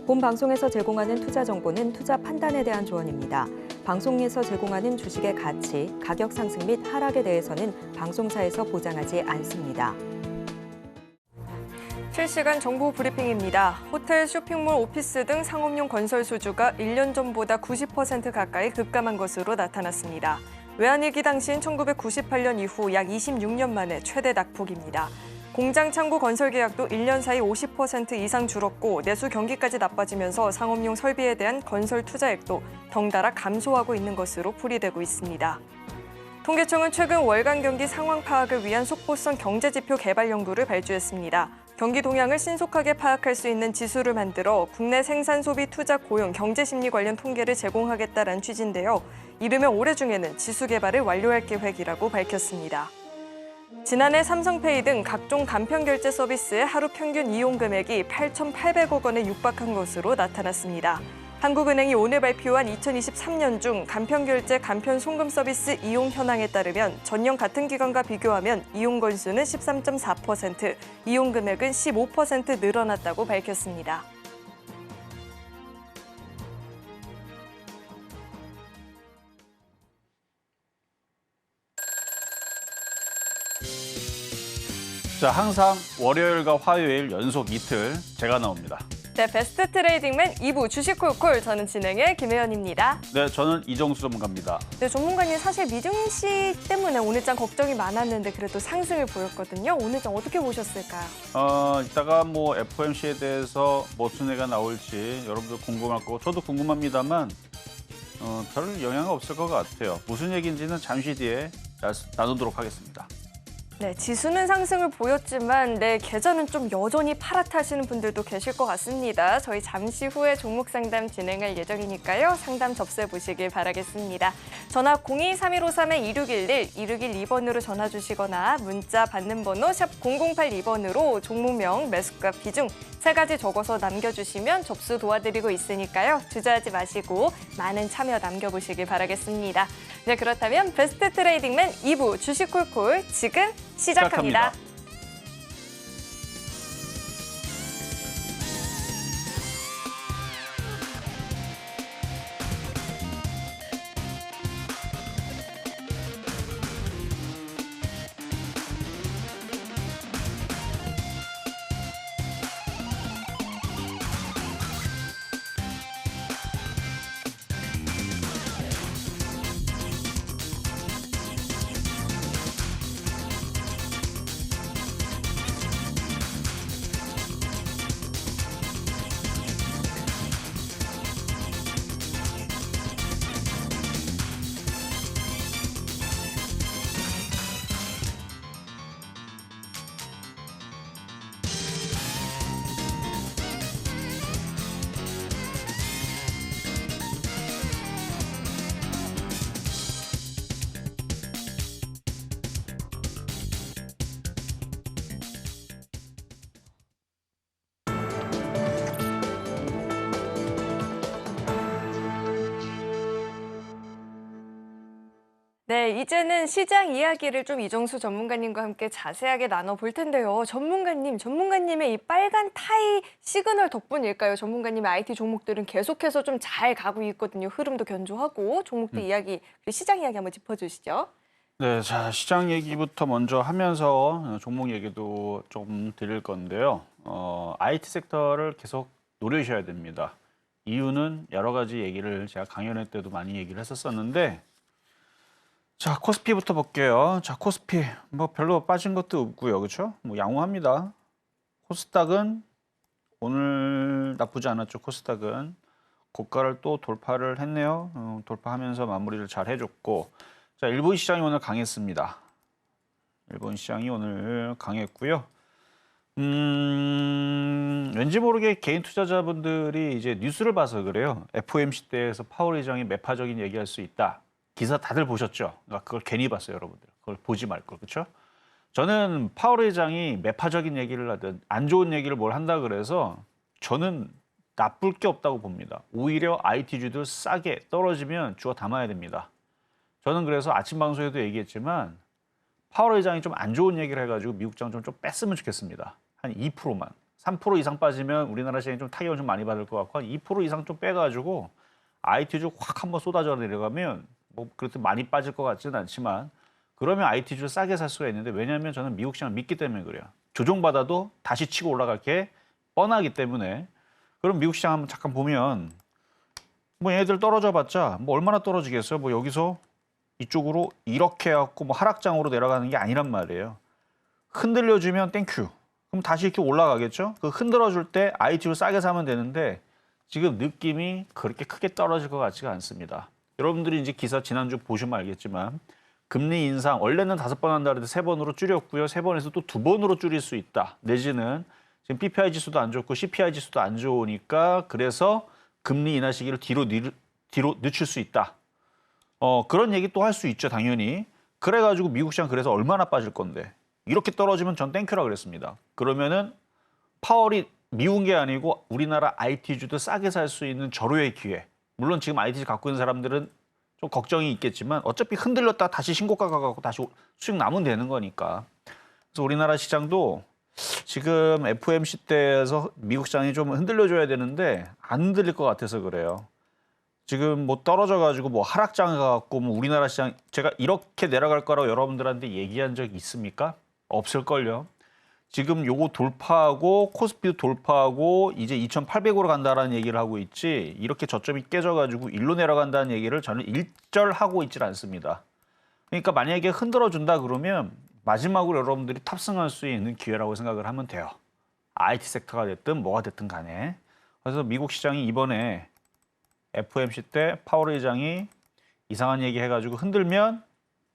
본 방송에서 제공하는 투자 정보는 투자 판단에 대한 조언입니다. 방송에서 제공하는 주식의 가치, 가격 상승 및 하락에 대해서는 방송사에서 보장하지 않습니다. 실시간 정보 브리핑입니다. 호텔, 쇼핑몰, 오피스 등 상업용 건설 수주가 1년 전보다 90% 가까이 급감한 것으로 나타났습니다. 외환위기 당시인 1998년 이후 약 26년 만에 최대 낙폭입니다. 공장 창고 건설 계약도 1년 사이 50% 이상 줄었고 내수 경기까지 나빠지면서 상업용 설비에 대한 건설 투자액도 덩달아 감소하고 있는 것으로 풀이되고 있습니다. 통계청은 최근 월간 경기 상황 파악을 위한 속보성 경제지표 개발 연구를 발주했습니다. 경기 동향을 신속하게 파악할 수 있는 지수를 만들어 국내 생산, 소비, 투자, 고용, 경제 심리 관련 통계를 제공하겠다는 취지인데요. 이르면 올해 중에는 지수 개발을 완료할 계획이라고 밝혔습니다. 지난해 삼성페이 등 각종 간편 결제 서비스의 하루 평균 이용 금액이 8,800억 원에 육박한 것으로 나타났습니다. 한국은행이 오늘 발표한 2023년 중 간편결제, 간편송금 서비스 이용 현황에 따르면 전년 같은 기간과 비교하면 이용 건수는 13.4%, 이용 금액은 15% 늘어났다고 밝혔습니다. 자, 항상 월요일과 화요일 연속 이틀 제가 나옵니다. 네, 베스트 트레이딩맨 2부 주식콜콜, 저는 진행의 김혜연입니다. 네, 저는 이정수 전문가입니다. 네, 전문가님 사실 미증시 때문에 오늘장 걱정이 많았는데 그래도 상승을 보였거든요. 오늘장 어떻게 보셨을까요? 이따가 뭐 FOMC에 대해서 무슨 애가 나올지 여러분들 궁금할 거고 저도 궁금합니다만 별 영향은 없을 것 같아요. 무슨 얘기인지는 잠시 뒤에 나누도록 하겠습니다. 네, 지수는 상승을 보였지만 계좌는 좀 여전히 파랗다시는 분들도 계실 것 같습니다. 저희 잠시 후에 종목 상담 진행할 예정이니까요. 상담 접수해 보시길 바라겠습니다. 전화 02-3153-2611, 2612번으로 전화 주시거나 문자 받는 번호 샵 0082번으로 종목명, 매수가, 비중 3가지 적어서 남겨주시면 접수 도와드리고 있으니까요. 주저하지 마시고 많은 참여 남겨보시길 바라겠습니다. 네, 그렇다면 베스트 트레이딩맨 2부 주식콜콜 지금 시작합니다. 네, 이제는 시장 이야기를 좀 이정수 전문가님과 함께 자세하게 나눠볼 텐데요. 전문가님의 이 빨간 타이 시그널 덕분일까요? 전문가님의 IT 종목들은 계속해서 좀 잘 가고 있거든요. 흐름도 견조하고 종목들 이야기, 시장 이야기 한번 짚어주시죠. 네, 자, 시장 얘기부터 먼저 하면서 종목 얘기도 좀 드릴 건데요. IT 섹터를 계속 노려주셔야 됩니다. 이유는 여러 가지 얘기를 제가 강연회 때도 많이 얘기를 했었었는데 자, 코스피부터 볼게요. 자, 코스피 뭐 별로 빠진 것도 없고요. 그렇죠? 뭐 양호합니다. 코스닥은 오늘 나쁘지 않았죠. 코스닥은 고가를 또 돌파를 했네요. 돌파하면서 마무리를 잘 해줬고 자, 일본 시장이 오늘 강했습니다. 일본 시장이 오늘 강했고요. 왠지 모르게 개인 투자자분들이 이제 뉴스를 봐서 그래요. FOMC 때에서 파월 의장이 매파적인 얘기할 수 있다. 기사 다들 보셨죠? 그러니까 그걸 괜히 봤어요, 여러분들. 그걸 보지 말 걸, 그렇죠? 저는 파월 의장이 매파적인 얘기를 하든 안 좋은 얘기를 뭘 한다 그래서 저는 나쁠 게 없다고 봅니다. 오히려 IT주들 싸게 떨어지면 주워 담아야 됩니다. 저는 그래서 아침 방송에도 얘기했지만 파월 의장이 좀 안 좋은 얘기를 해가지고 미국장 좀 뺐으면 좋겠습니다. 한 2%만. 3% 이상 빠지면 우리나라 시장이 좀 타격을 좀 많이 받을 것 같고 한 2% 이상 좀 빼가지고 IT주 확 한번 쏟아져 내려가면 뭐 그렇게 많이 빠질 것 같지는 않지만 그러면 IT주 싸게 살 수가 있는데 왜냐하면 저는 미국 시장을 믿기 때문에 그래요. 조정받아도 다시 치고 올라갈 게 뻔하기 때문에 그럼 미국 시장 한번 잠깐 보면 뭐 얘네들 떨어져 봤자 뭐 얼마나 떨어지겠어요. 뭐 여기서 이쪽으로 이렇게 해갖고 뭐 하락장으로 내려가는 게 아니란 말이에요. 흔들려주면 땡큐. 그럼 다시 이렇게 올라가겠죠. 그 흔들어줄 때 IT로 싸게 사면 되는데 지금 느낌이 그렇게 크게 떨어질 것 같지가 않습니다. 여러분들이 이제 기사 지난주 보시면 알겠지만 금리 인상 원래는 5번 한다 그래도 3번으로 줄였고요. 3번에서 또 2번으로 줄일 수 있다. 내지는 지금 PPI 지수도 안 좋고 CPI 지수도 안 좋으니까 그래서 금리 인하 시기를 뒤로 늦출 수 있다. 그런 얘기 또 할 수 있죠, 당연히. 그래가지고 미국 시장 그래서 얼마나 빠질 건데. 이렇게 떨어지면 전 땡큐라 그랬습니다. 그러면은 파월이 미운 게 아니고 우리나라 IT주도 싸게 살 수 있는 절호의 기회. 물론 지금 IT주 갖고 있는 사람들은 좀 걱정이 있겠지만 어차피 흔들렸다 다시 신고가 가고 다시 수익 남으면 되는 거니까. 그래서 우리나라 시장도 지금 FOMC 때에서 미국 시장이 좀 흔들려줘야 되는데 안 흔들릴 것 같아서 그래요. 지금 뭐 떨어져가지고 뭐 하락장에 가갖고 뭐 우리나라 시장 제가 이렇게 내려갈 거라고 여러분들한테 얘기한 적 있습니까? 없을걸요. 지금 요거 돌파하고 코스피도 돌파하고 이제 2,800으로 간다라는 얘기를 하고 있지 이렇게 저점이 깨져가지고 일로 내려간다는 얘기를 저는 일절하고 있질 않습니다. 그러니까 만약에 흔들어준다 그러면 마지막으로 여러분들이 탑승할 수 있는 기회라고 생각을 하면 돼요. IT 섹터가 됐든 뭐가 됐든 간에. 그래서 미국 시장이 이번에 FOMC 때 파월 의장이 이상한 얘기 해가지고 흔들면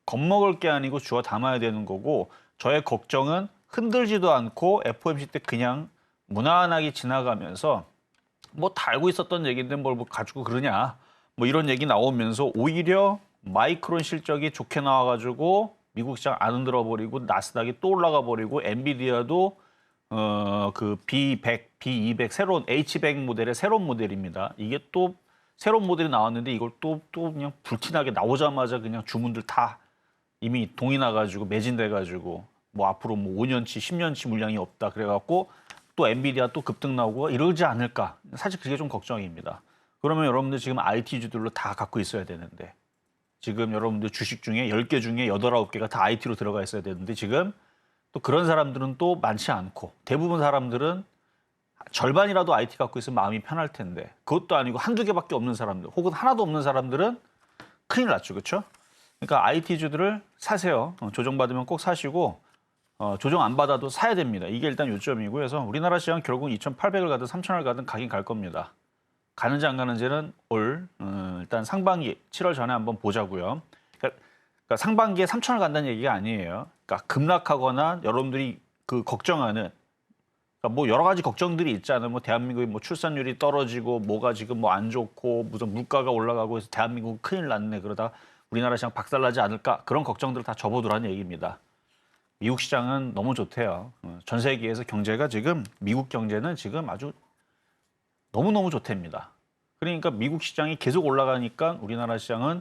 겁먹을 게 아니고 주워 담아야 되는 거고 저의 걱정은 흔들지도 않고 FOMC 때 그냥 무난하게 지나가면서 뭐 다 알고 있었던 얘기인데 뭘 뭐 가지고 그러냐 뭐 이런 얘기 나오면서 오히려 마이크론 실적이 좋게 나와가지고 미국 시장 안 흔들어 버리고 나스닥이 또 올라가 버리고 엔비디아도 그 B100, B200 새로운 H100 모델의 새로운 모델입니다. 이게 또 새로운 모델이 나왔는데 이걸 또 그냥 불티나게 나오자마자 그냥 주문들 다 이미 동이 나가지고 매진돼가지고 뭐 앞으로 뭐 5년치, 10년치 물량이 없다 그래갖고 또 엔비디아 또 급등 나오고 이러지 않을까. 사실 그게 좀 걱정입니다. 그러면 여러분들 지금 IT주들로 다 갖고 있어야 되는데 지금 여러분들 주식 중에 10개 중에 8, 9개가 다 IT로 들어가 있어야 되는데 지금 또 그런 사람들은 또 많지 않고 대부분 사람들은 절반이라도 IT 갖고 있으면 마음이 편할 텐데 그것도 아니고 한두 개밖에 없는 사람들 혹은 하나도 없는 사람들은 큰일 났죠. 그렇죠? 그러니까 IT주들을 사세요. 조정받으면 꼭 사시고 조정 안 받아도 사야 됩니다. 이게 일단 요점이고 그래서 우리나라 시장 결국 2,800을 가든 3,000을 가든 가긴 갈 겁니다. 가는지 안 가는지는 일단 상반기 7월 전에 한번 보자고요. 그러니까 상반기에 3,000을 간다는 얘기가 아니에요. 그러니까 급락하거나 여러분들이 그 걱정하는 그러니까 뭐 여러 가지 걱정들이 있잖아요. 뭐 대한민국이 뭐 출산율이 떨어지고 뭐가 지금 뭐 안 좋고 무슨 물가가 올라가고 해서 대한민국 큰일 났네 그러다 우리나라 시장 박살나지 않을까 그런 걱정들을 다 접어두라는 얘기입니다. 미국 시장은 너무 좋대요. 전 세계에서 경제가 지금 미국 경제는 지금 아주 너무너무 좋답니다. 그러니까 미국 시장이 계속 올라가니까 우리나라 시장은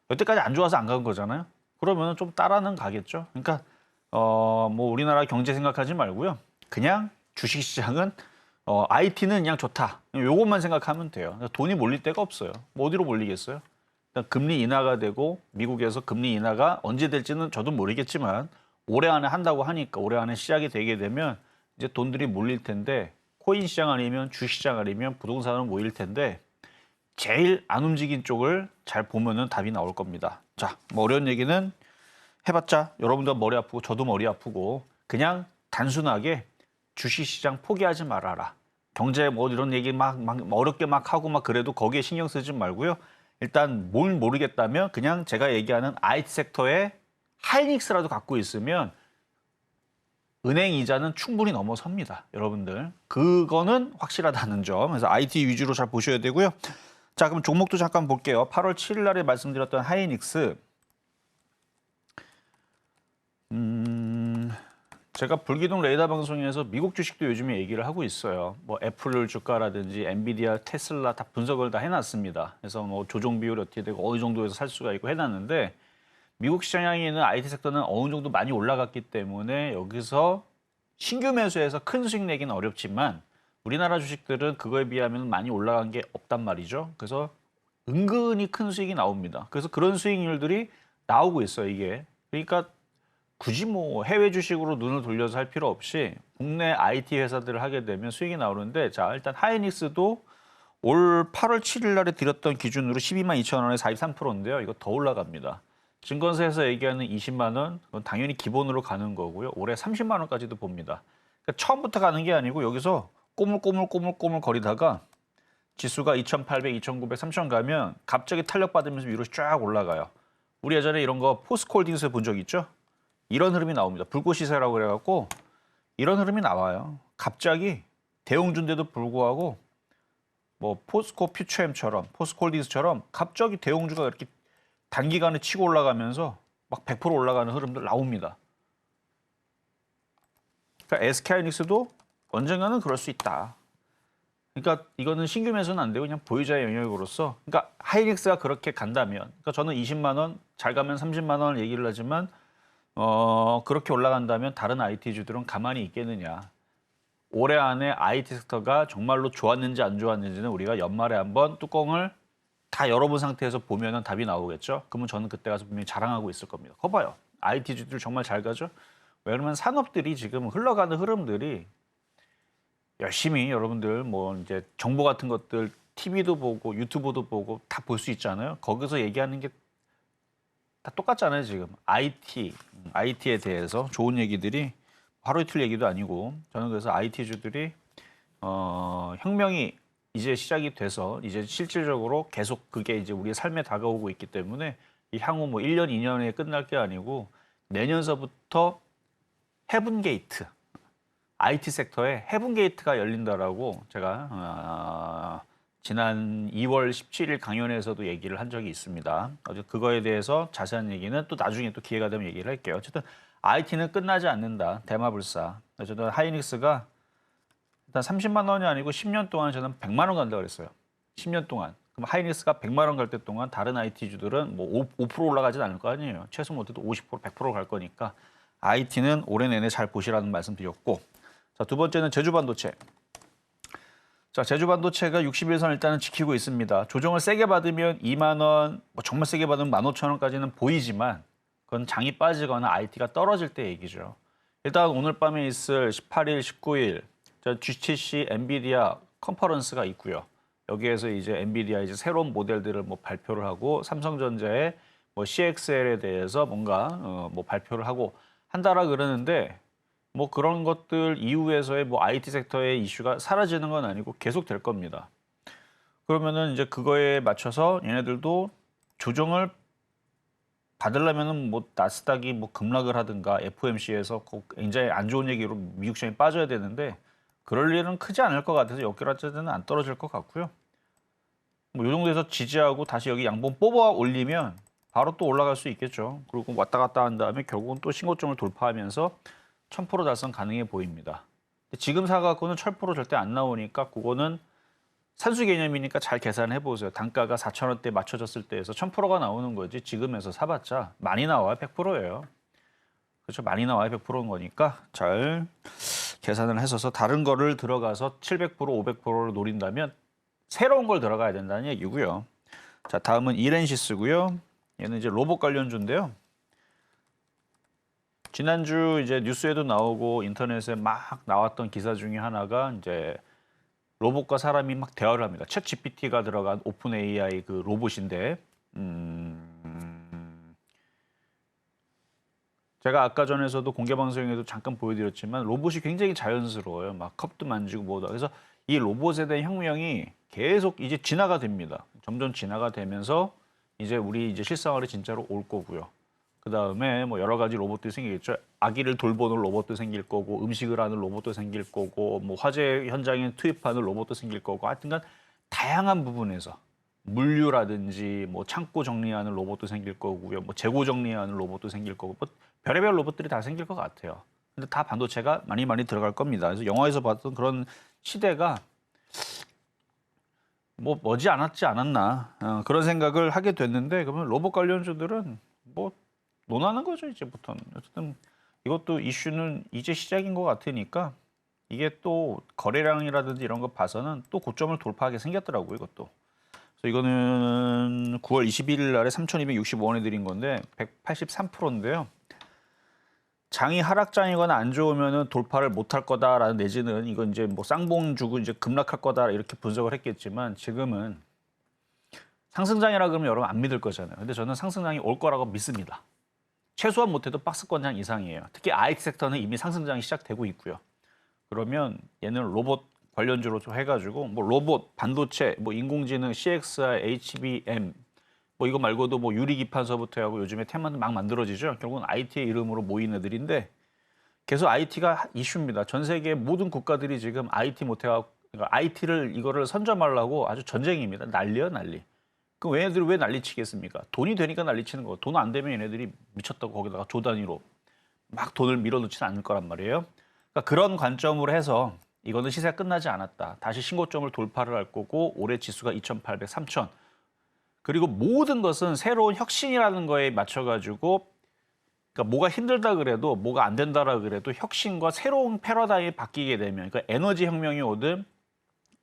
여태까지 안 좋아서 안 간 거잖아요. 그러면 좀 따라는 가겠죠. 그러니까 뭐 우리나라 경제 생각하지 말고요. 그냥 주식 시장은 IT는 그냥 좋다. 요것만 생각하면 돼요. 돈이 몰릴 데가 없어요. 뭐 어디로 몰리겠어요? 일단 금리 인하가 되고 미국에서 금리 인하가 언제 될지는 저도 모르겠지만 올해 안에 한다고 하니까 올해 안에 시작이 되게 되면 이제 돈들이 몰릴 텐데 코인 시장 아니면 주식 시장 아니면 부동산은 모일 텐데 제일 안 움직인 쪽을 잘 보면은 답이 나올 겁니다. 자, 뭐 어려운 얘기는 해봤자 여러분도 머리 아프고 저도 머리 아프고 그냥 단순하게 주식 시장 포기하지 말아라. 경제 뭐 이런 얘기 막 어렵게 막 하고 막 그래도 거기에 신경 쓰지 말고요. 일단 뭘 모르겠다면 그냥 제가 얘기하는 IT 섹터에 하이닉스라도 갖고 있으면 은행 이자는 충분히 넘어섭니다. 여러분들. 그거는 확실하다는 점. 그래서 IT 위주로 잘 보셔야 되고요. 자, 그럼 종목도 잠깐 볼게요. 8월 7일 날에 말씀드렸던 하이닉스. 제가 불기둥 레이더 방송에서 미국 주식도 요즘에 얘기를 하고 있어요. 뭐 애플 주가라든지 엔비디아, 테슬라 다 분석을 다 해놨습니다. 그래서 뭐 조정 비율이 어떻게 되고 어느 정도에서 살 수가 있고 해놨는데 미국 시장에 있는 IT 섹터는 어느 정도 많이 올라갔기 때문에 여기서 신규 매수해서 큰 수익 내기는 어렵지만 우리나라 주식들은 그거에 비하면 많이 올라간 게 없단 말이죠. 그래서 은근히 큰 수익이 나옵니다. 그래서 그런 수익률들이 나오고 있어요, 이게. 그러니까 굳이 뭐 해외 주식으로 눈을 돌려서 할 필요 없이 국내 IT 회사들을 하게 되면 수익이 나오는데, 자, 일단 하이닉스도 올 8월 7일 날에 드렸던 기준으로 12만 2천 원에 43%인데요. 이거 더 올라갑니다. 증권사에서 얘기하는 20만 원, 그건 당연히 기본으로 가는 거고요. 올해 30만 원까지도 봅니다. 그러니까 처음부터 가는 게 아니고 여기서 꼬물꼬물 거리다가 지수가 2,800, 2,900, 3,000 가면 갑자기 탄력받으면서 위로 쫙 올라가요. 우리 예전에 이런 거 포스코홀딩스에 본 적 있죠? 이런 흐름이 나옵니다. 불꽃 시세라고 그래갖고 이런 흐름이 나와요. 갑자기 대형주인데도 불구하고 뭐 포스코 퓨처엠처럼, 포스코홀딩스처럼 갑자기 대형주가 이렇게 단기간에 치고 올라가면서 막 100% 올라가는 흐름들 나옵니다. 그러니까 SK하이닉스도 언젠가는 그럴 수 있다. 그러니까 이거는 신규 매수는 안 되고 그냥 보유자의 영역으로서, 그러니까 하이닉스가 그렇게 간다면, 그러니까 저는 20만 원, 잘 가면 30만 원을 얘기를 하지만 그렇게 올라간다면 다른 IT주들은 가만히 있겠느냐. 올해 안에 IT 섹터가 정말로 좋았는지 안 좋았는지는 우리가 연말에 한번 뚜껑을 다 열어본 상태에서 보면은 답이 나오겠죠. 그러면 저는 그때 가서 분명히 자랑하고 있을 겁니다. 거봐요. IT주들 정말 잘 가죠. 왜냐면 산업들이 지금 흘러가는 흐름들이 열심히 여러분들 뭐 이제 정보 같은 것들 TV도 보고 유튜브도 보고 다 볼 수 있잖아요. 거기서 얘기하는 게 다 똑같잖아요. 지금 IT에 대해서 좋은 얘기들이 하루 이틀 얘기도 아니고, 저는 그래서 IT주들이 혁명이 이제 시작이 돼서 이제 실질적으로 계속 그게 이제 우리의 삶에 다가오고 있기 때문에 이 향후 뭐 1년, 2년에 끝날 게 아니고 내년서부터 헤븐 게이트, IT 섹터에 헤븐 게이트가 열린다라고 제가 지난 2월 17일 강연에서도 얘기를 한 적이 있습니다. 어제 그거에 대해서 자세한 얘기는 또 나중에 또 기회가 되면 얘기를 할게요. 어쨌든 IT는 끝나지 않는다. 대마불사. 어쨌든 하이닉스가 일단 30만 원이 아니고 10년 동안 저는 100만 원 간다고 그랬어요. 10년 동안. 그럼 하이닉스가 100만 원 갈 때 동안 다른 IT주들은 뭐 5% 올라가진 않을 거 아니에요. 최소 못해도 50%, 100% 갈 거니까 IT는 올해 내내 잘 보시라는 말씀 드렸고, 자, 두 번째는 제주반도체. 자, 제주반도체가 60일선 일단은 지키고 있습니다. 조정을 세게 받으면 2만 원, 뭐 정말 세게 받으면 15,000원까지는 보이지만 그건 장이 빠지거나 IT가 떨어질 때 얘기죠. 일단 오늘 밤에 있을 18일, 19일 GTC 엔비디아 컨퍼런스가 있고요. 여기에서 이제 엔비디아 이제 새로운 모델들을 뭐 발표를 하고 삼성전자의 뭐 CXL에 대해서 뭔가 뭐 발표를 하고 한다라 그러는데, 뭐 그런 것들 이후에서의 뭐 IT 섹터의 이슈가 사라지는 건 아니고 계속 될 겁니다. 그러면은 이제 그거에 맞춰서 얘네들도 조정을 받으려면은 뭐 나스닥이 뭐 급락을 하든가 FOMC에서 굉장히 안 좋은 얘기로 미국 시장이 빠져야 되는데 그럴 일은 크지 않을 것 같아서 여기라도 안 떨어질 것 같고요. 뭐 이 정도에서 지지하고 다시 여기 양봉 뽑아 올리면 바로 또 올라갈 수 있겠죠. 그리고 왔다 갔다 한 다음에 결국은 또 신고점을 돌파하면서 1000% 달성 가능해 보입니다. 지금 사갖고는 1000% 절대 안 나오니까 그거는 산수 개념이니까 잘 계산해 보세요. 단가가 4,000원대 맞춰졌을 때에서 1000%가 나오는 거지 지금에서 사봤자 많이 나와야 100%예요. 그렇죠? 많이 나와야 100%인 거니까 잘 계산을 해서 다른 거를 들어가서 700%, 500%를 노린다면 새로운 걸 들어가야 된다는 얘기고요. 자, 다음은 이렌시스고요. 얘는 이제 로봇 관련주인데요. 지난주 이제 뉴스에도 나오고 인터넷에 막 나왔던 기사 중에 하나가 이제 로봇과 사람이 막 대화를 합니다. 챗 GPT가 들어간 오픈 AI 그 로봇인데, 제가 아까 전에서도 공개 방송에도 잠깐 보여드렸지만 로봇이 굉장히 자연스러워요. 막 컵도 만지고 뭐다. 그래서 이 로봇에 대한 혁명이 계속 이제 진화가 됩니다. 점점 진화가 되면서 이제 우리 이제 실생활에 진짜로 올 거고요. 그 다음에 뭐 여러 가지 로봇들이 생기겠죠. 아기를 돌보는 로봇도 생길 거고, 음식을 하는 로봇도 생길 거고, 뭐 화재 현장에 투입하는 로봇도 생길 거고, 하여튼간 다양한 부분에서 물류라든지 뭐 창고 정리하는 로봇도 생길 거고요, 뭐 재고 정리하는 로봇도 생길 거고, 뭐 별의별 로봇들이 다 생길 것 같아요. 근데 다 반도체가 많이 들어갈 겁니다. 그래서 영화에서 봤던 그런 시대가 뭐 머지 않았지 않았나 그런 생각을 하게 됐는데, 그러면 로봇 관련주들은 뭐 논하는 거죠 이제부터는. 어쨌든 이것도 이슈는 이제 시작인 것 같으니까 이게 또 거래량이라든지 이런 거 봐서는 또 고점을 돌파하게 생겼더라고요, 이것도. 그래서 이거는 9월 21일 날에 3,265원에 드린 건데 183%인데요. 장이 하락장이거나 안 좋으면은 돌파를 못할 거다라는 내지는 이건 이제 뭐 쌍봉 주고 이제 급락할 거다 이렇게 분석을 했겠지만 지금은 상승장이라 그러면 여러분 안 믿을 거잖아요. 근데 저는 상승장이 올 거라고 믿습니다. 최소한 못해도 박스권장 이상이에요. 특히 IT 섹터는 이미 상승장이 시작되고 있고요. 그러면 얘는 로봇 관련주로 좀 해가지고 뭐 로봇, 반도체, 뭐 인공지능, CXR, HBM 뭐 이거 말고도 뭐 유리기판서부터 하고 요즘에 테마는 막 만들어지죠. 결국은 IT의 이름으로 모인 애들인데 계속 IT가 이슈입니다. 전 세계 모든 국가들이 지금 IT 못해가 그러니까 IT를 이거를 선점하려고 아주 전쟁입니다. 난리야 난리. 그럼 얘네들이 왜 난리치겠습니까? 돈이 되니까 난리치는 거고 돈 안 되면 얘네들이 미쳤다고 거기다가 조 단위로 막 돈을 밀어넣지는 않을 거란 말이에요. 그러니까 그런 관점으로 해서 이거는 시세가 끝나지 않았다. 다시 신고점을 돌파를 할 거고 올해 지수가 2,800, 3,000. 그리고 모든 것은 새로운 혁신이라는 거에 맞춰가지고 그러니까 뭐가 힘들다 그래도 뭐가 안 된다라 그래도 혁신과 새로운 패러다임이 바뀌게 되면 그러니까 에너지 혁명이 오든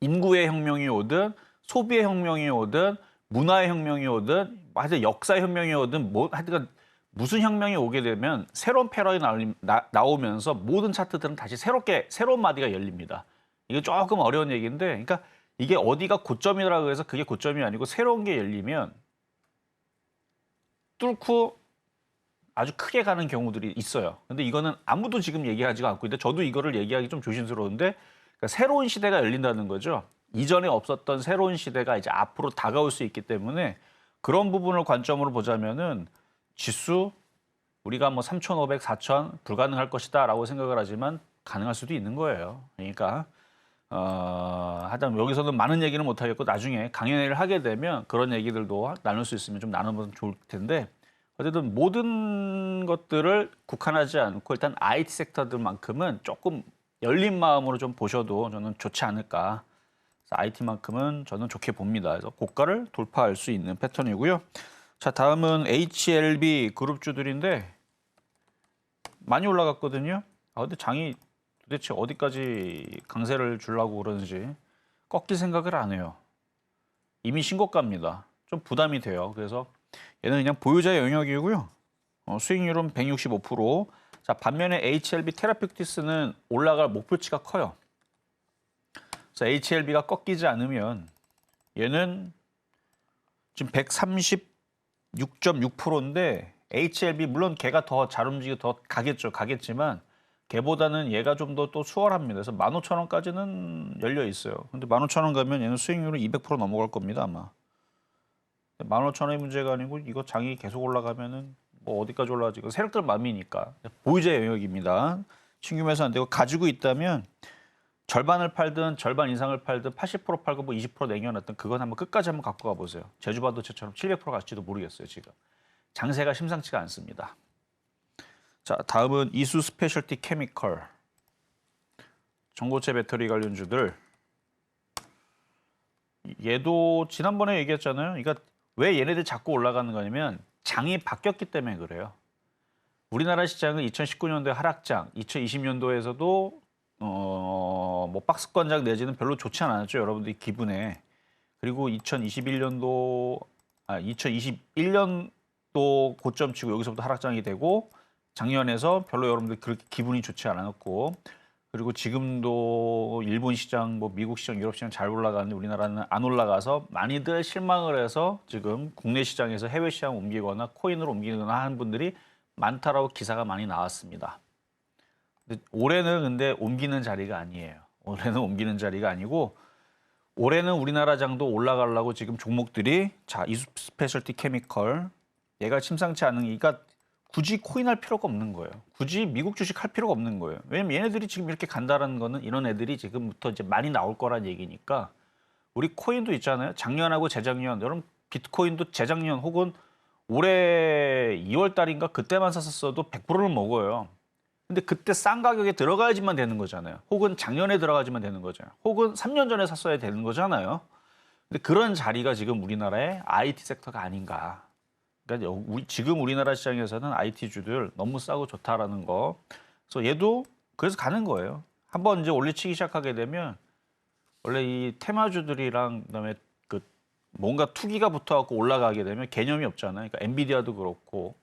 인구의 혁명이 오든 소비의 혁명이 오든 문화의 혁명이 오든 하여튼 역사의 혁명이 오든 뭐 하여튼 무슨 혁명이 오게 되면 새로운 패러다임이 나오면서 모든 차트들은 다시 새로운 마디가 열립니다. 이게 조금 어려운 얘기인데 그러니까 이게 어디가 고점이라고 해서 그게 고점이 아니고 새로운 게 열리면 뚫고 아주 크게 가는 경우들이 있어요. 근데 이거는 아무도 지금 얘기하지가 않고 있는데 저도 이거를 얘기하기 좀 조심스러운데 그러니까 새로운 시대가 열린다는 거죠. 이전에 없었던 새로운 시대가 이제 앞으로 다가올 수 있기 때문에 그런 부분을 관점으로 보자면은 지수 우리가 뭐 3,500, 4,000 불가능할 것이다라고 생각을 하지만 가능할 수도 있는 거예요. 그러니까 하여튼 여기서는 많은 얘기는 못 하겠고 나중에 강연회를 하게 되면 그런 얘기들도 나눌 수 있으면 좀 나눠보면 좋을 텐데 어쨌든 모든 것들을 국한하지 않고 일단 IT 섹터들만큼은 조금 열린 마음으로 좀 보셔도 저는 좋지 않을까. IT만큼은 저는 좋게 봅니다. 그래서 고가를 돌파할 수 있는 패턴이고요. 자, 다음은 HLB 그룹주들인데 많이 올라갔거든요. 근데 장이 도대체 어디까지 강세를 주려고 그러는지 꺾일 생각을 안 해요. 이미 신고가입니다. 좀 부담이 돼요. 그래서 얘는 그냥 보유자 영역이고요. 수익률은 165%. 자, 반면에 HLB 테라피utics는 올라갈 목표치가 커요. 그래서 HLB가 꺾이지 않으면 얘는 지금 136.6%인데 HLB 물론 걔가 더 잘 움직이고 더 가겠지만 걔보다는 얘가 좀 더 또 수월합니다. 그래서 15,000원까지는 열려 있어요. 근데 15,000원 가면 얘는 수익률은 200% 넘어갈 겁니다, 아마. 15,000원이 문제가 아니고 이거 장이 계속 올라가면은 뭐 어디까지 올라가지? 이거 세력들 맘이니까. 보유자 영역입니다. 신규 매수 안 되고 가지고 있다면 절반을 팔든 절반 이상을 팔든 80% 팔고 뭐 20% 남겨놨든 그건 한번 끝까지 한번 갖고 가보세요. 제주반도체처럼 700% 갈지도 모르겠어요, 지금. 장세가 심상치가 않습니다. 자, 다음은 이수 스페셜티 케미컬. 전고체 배터리 관련주들. 얘도 지난번에 얘기했잖아요. 그러니까 왜 얘네들 자꾸 올라가는 거냐면 장이 바뀌었기 때문에 그래요. 우리나라 시장은 2019년도에 하락장, 2020년도에서도 뭐 박스권장 내지는 별로 좋지 않았죠. 여러분들이 기분에. 그리고 2021년도 고점 치고 여기서부터 하락장이 되고 작년에서 별로 여러분들 그렇게 기분이 좋지 않았고 그리고 지금도 일본 시장, 뭐 미국 시장, 유럽 시장 잘 올라가는데 우리나라는 안 올라가서 많이들 실망을 해서 지금 국내 시장에서 해외 시장 옮기거나 코인으로 옮기거나 하는 분들이 많다라고 기사가 많이 나왔습니다. 근데 올해는 근데 옮기는 자리가 아니에요. 올해는 옮기는 자리가 아니고 올해는 우리나라 장도 올라가려고 지금 종목들이 자, 이수 스페셜티 케미컬 얘가 심상치 않은 그러니까 굳이 코인 할 필요가 없는 거예요. 굳이 미국 주식 할 필요가 없는 거예요. 왜냐면 얘네들이 지금 이렇게 간다라는 거는 이런 애들이 지금부터 이제 많이 나올 거란 얘기니까 우리 코인도 있잖아요. 작년하고 재작년, 여러분 비트코인도 재작년 혹은 올해 2월 달인가 그때만 샀었어도 100%는 먹어요. 근데 그때 싼 가격에 들어가야지만 되는 거잖아요. 혹은 작년에 들어가지만 되는 거잖아요. 혹은 3년 전에 샀어야 되는 거잖아요. 근데 그런 자리가 지금 우리나라의 IT 섹터가 아닌가. 그러니까 지금 우리나라 시장에서는 IT주들 너무 싸고 좋다라는 거. 그래서 얘도 그래서 가는 거예요. 한번 이제 올리치기 시작하게 되면 원래 이 테마주들이랑 그다음에 그 뭔가 투기가 붙어갖고 올라가게 되면 개념이 없잖아요. 그러니까 엔비디아도 그렇고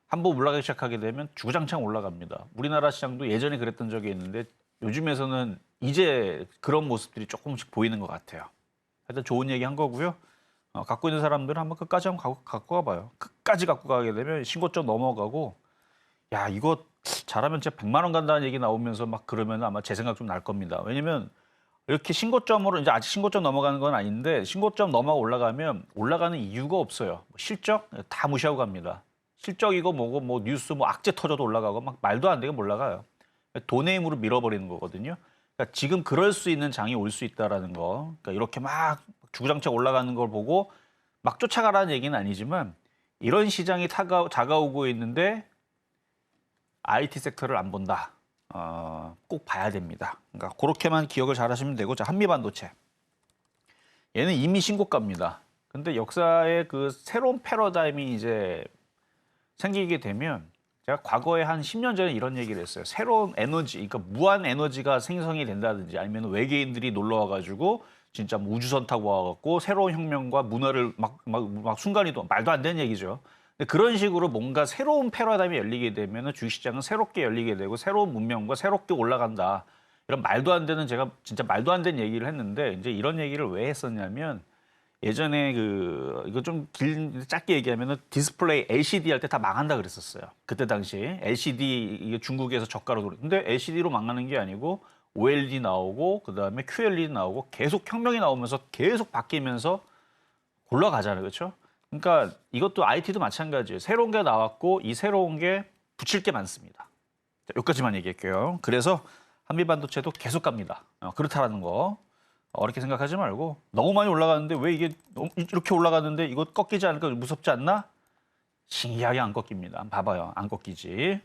한번 올라가기 시작하게 되면 주구장창 올라갑니다. 우리나라 시장도 예전에 그랬던 적이 있는데 요즘에서는 이제 그런 모습들이 조금씩 보이는 것 같아요. 하여튼 좋은 얘기 한 거고요. 갖고 있는 사람들은 한번 끝까지 한번 갖고 가봐요. 끝까지 갖고 가게 되면 신고점 넘어가고 야 이거 잘하면 진짜 100만 원 간다는 얘기 나오면서 막 그러면 아마 제 생각 좀 날 겁니다. 왜냐면 이렇게 신고점으로 이제 아직 신고점 넘어가는 건 아닌데 신고점 넘어가 올라가면 올라가는 이유가 없어요. 실적 다 무시하고 갑니다. 실적이고 뭐고 뭐 뉴스 뭐 악재 터져도 올라가고 막 말도 안 되게 올라가요. 돈의 힘으로 밀어버리는 거거든요. 그러니까 지금 그럴 수 있는 장이 올 수 있다라는 거. 그러니까 이렇게 막 주구장창 올라가는 걸 보고 막 쫓아가라는 얘기는 아니지만 이런 시장이 다가오고 있는데 IT 섹터를 안 본다. 꼭 봐야 됩니다. 그러니까 그렇게만 기억을 잘 하시면 되고, 자, 한미반도체. 얘는 이미 신고가입니다. 근데 역사의 그 새로운 패러다임이 이제 생기게 되면 제가 과거에 한 10년 전에 이런 얘기를 했어요. 새로운 에너지, 그러니까 무한 에너지가 생성이 된다든지 아니면 외계인들이 놀러 와가지고 진짜 뭐 우주선 타고 와갖고 새로운 혁명과 문화를 막 순간이동, 말도 안 되는 얘기죠. 근데 그런 식으로 뭔가 새로운 패러다임이 열리게 되면 주식시장은 새롭게 열리게 되고 새로운 문명과 새롭게 올라간다. 이런 말도 안 되는 제가 진짜 말도 안 되는 얘기를 했는데 이제 이런 얘기를 왜 했었냐면 예전에 이거 좀 짧게 얘기하면은 디스플레이 LCD 할 때 다 망한다 그랬었어요. 그때 당시 LCD 이게 중국에서 저가로 근데 LCD로 망하는 게 아니고 OLED 나오고 그다음에 QLED 나오고 계속 혁명이 나오면서 계속 바뀌면서 올라가잖아요. 그렇죠? 그러니까 이것도 IT도 마찬가지예요. 새로운 게 나왔고 이 새로운 게 붙일 게 많습니다. 자, 여기까지만 얘기할게요. 그래서 한미반도체도 계속 갑니다. 그렇다라는 거. 어렵게 생각하지 말고 너무 많이 올라가는데 왜 이게 이렇게 올라가는데 이거 꺾이지 않을까 무섭지 않나? 신기하게 안 꺾입니다. 봐봐요. 안 꺾이지.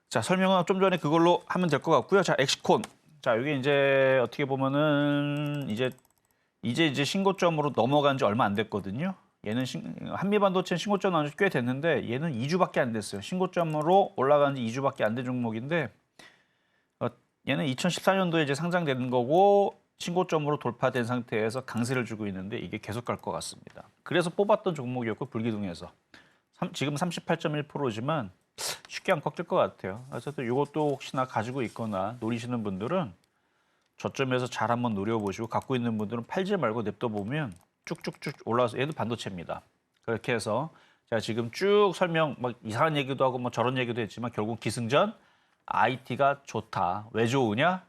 자, 설명은 좀 전에 그걸로 하면 될 것 같고요. 자, 엑시콘. 자, 이게 이제 어떻게 보면은 이제 신고점으로 넘어간 지 얼마 안 됐거든요. 얘는 한미반도체는 신고점 나온 지 꽤 됐는데 얘는 2주밖에 안 됐어요. 신고점으로 올라간 지 2주밖에 안 된 종목인데 얘는 2014년도에 이제 상장되는 거고 신고점으로 돌파된 상태에서 강세를 주고 있는데 이게 계속 갈 것 같습니다. 그래서 뽑았던 종목이었고 불기둥에서 지금 38.1%지만 쉽게 안 꺾일 것 같아요. 그래서 또 이것도 혹시나 가지고 있거나 노리시는 분들은 저점에서 잘 한번 노려보시고 갖고 있는 분들은 팔지 말고 냅둬 보면 쭉쭉쭉 올라와서 얘도 반도체입니다. 그렇게 해서 제가 지금 쭉 설명 막 이상한 얘기도 하고 뭐 저런 얘기도 했지만 결국 기승전 IT가 좋다. 왜 좋으냐?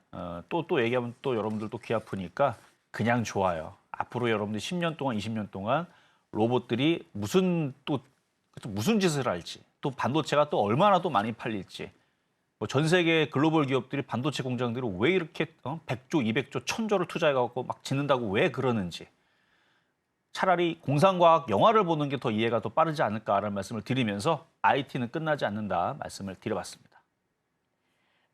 또 얘기하면 또 여러분들 또 귀 아프니까 그냥 좋아요. 앞으로 여러분들 10년 동안, 20년 동안 로봇들이 무슨 짓을 할지, 또 반도체가 또 얼마나 또 많이 팔릴지, 뭐 전 세계 글로벌 기업들이 반도체 공장들이 왜 이렇게 100조, 200조, 1000조를 투자해갖고 막 짓는다고 왜 그러는지. 차라리 공상과학 영화를 보는 게 더 이해가 더 빠르지 않을까라는 말씀을 드리면서 IT는 끝나지 않는다 말씀을 드려봤습니다.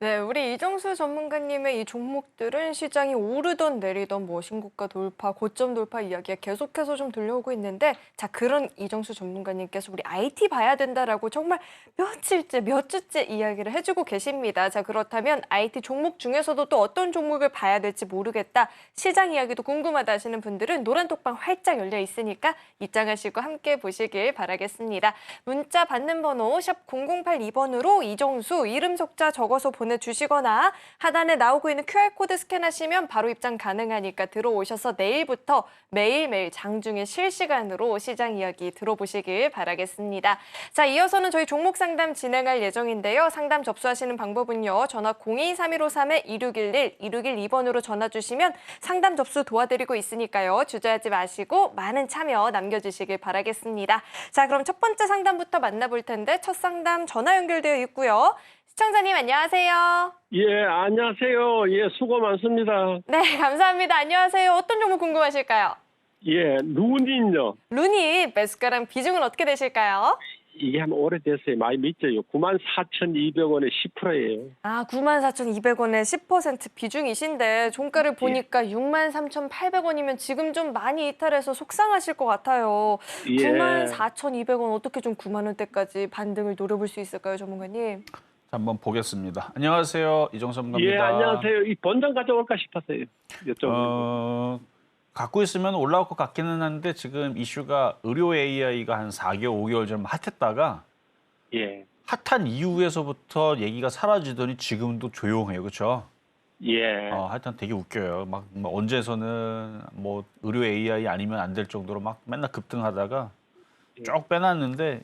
네, 우리 이정수 전문가님의 이 종목들은 시장이 오르던 내리던 뭐 신고가 돌파, 고점 돌파 이야기가 계속해서 좀 들려오고 있는데 자, 그런 이정수 전문가님께서 우리 IT 봐야 된다라고 정말 며칠째, 몇 주째 이야기를 해주고 계십니다. 자, 그렇다면 IT 종목 중에서도 또 어떤 종목을 봐야 될지 모르겠다, 시장 이야기도 궁금하다 하시는 분들은 노란 톡방 활짝 열려 있으니까 입장하시고 함께 보시길 바라겠습니다. 문자 받는 번호 샵 0082번으로 이정수 이름 속자 적어서 보내주시거나 하단에 나오고 있는 QR코드 스캔하시면 바로 입장 가능하니까 들어오셔서 내일부터 매일매일 장중에 실시간으로 시장 이야기 들어보시길 바라겠습니다. 자, 이어서는 저희 종목 상담 진행할 예정인데요. 상담 접수하시는 방법은요. 전화 023153-2611, 2612번으로 전화 주시면 상담 접수 도와드리고 있으니까요. 주저하지 마시고 많은 참여 남겨주시길 바라겠습니다. 자, 그럼 첫 번째 상담부터 만나볼 텐데 첫 상담 전화 연결되어 있고요. 시청자님 안녕하세요. 예, 안녕하세요. 예, 수고 많습니다. 네, 감사합니다. 안녕하세요. 어떤 종목 궁금하실까요? 예, 루닌요. 루닛 매수가랑 비중은 어떻게 되실까요? 이게 한 오래됐어요. 많이 믿져요. 94,200원에 10%예요. 아, 94,200원에 10% 비중이신데 종가를 보니까 63,800원이면 지금 좀 많이 이탈해서 속상하실 것 같아요. 예. 94,200원 어떻게 좀 9만 원대까지 반등을 노려볼 수 있을까요, 전문가님? 자, 한번 보겠습니다. 안녕하세요. 이정섭 갑니다. 예, 안녕하세요. 이 본전 가져올까 싶었어요. 갖고 있으면 올라올 것 같기는 한데 지금 이슈가 의료 AI가 한 4개월, 5개월 전 핫했다가 예. 핫한 이후에서부터 얘기가 사라지더니 지금도 조용해요. 그렇죠? 예. 하여튼 되게 웃겨요. 막 언제서는 뭐 의료 AI 아니면 안 될 정도로 막 맨날 급등하다가 쭉 빼놨는데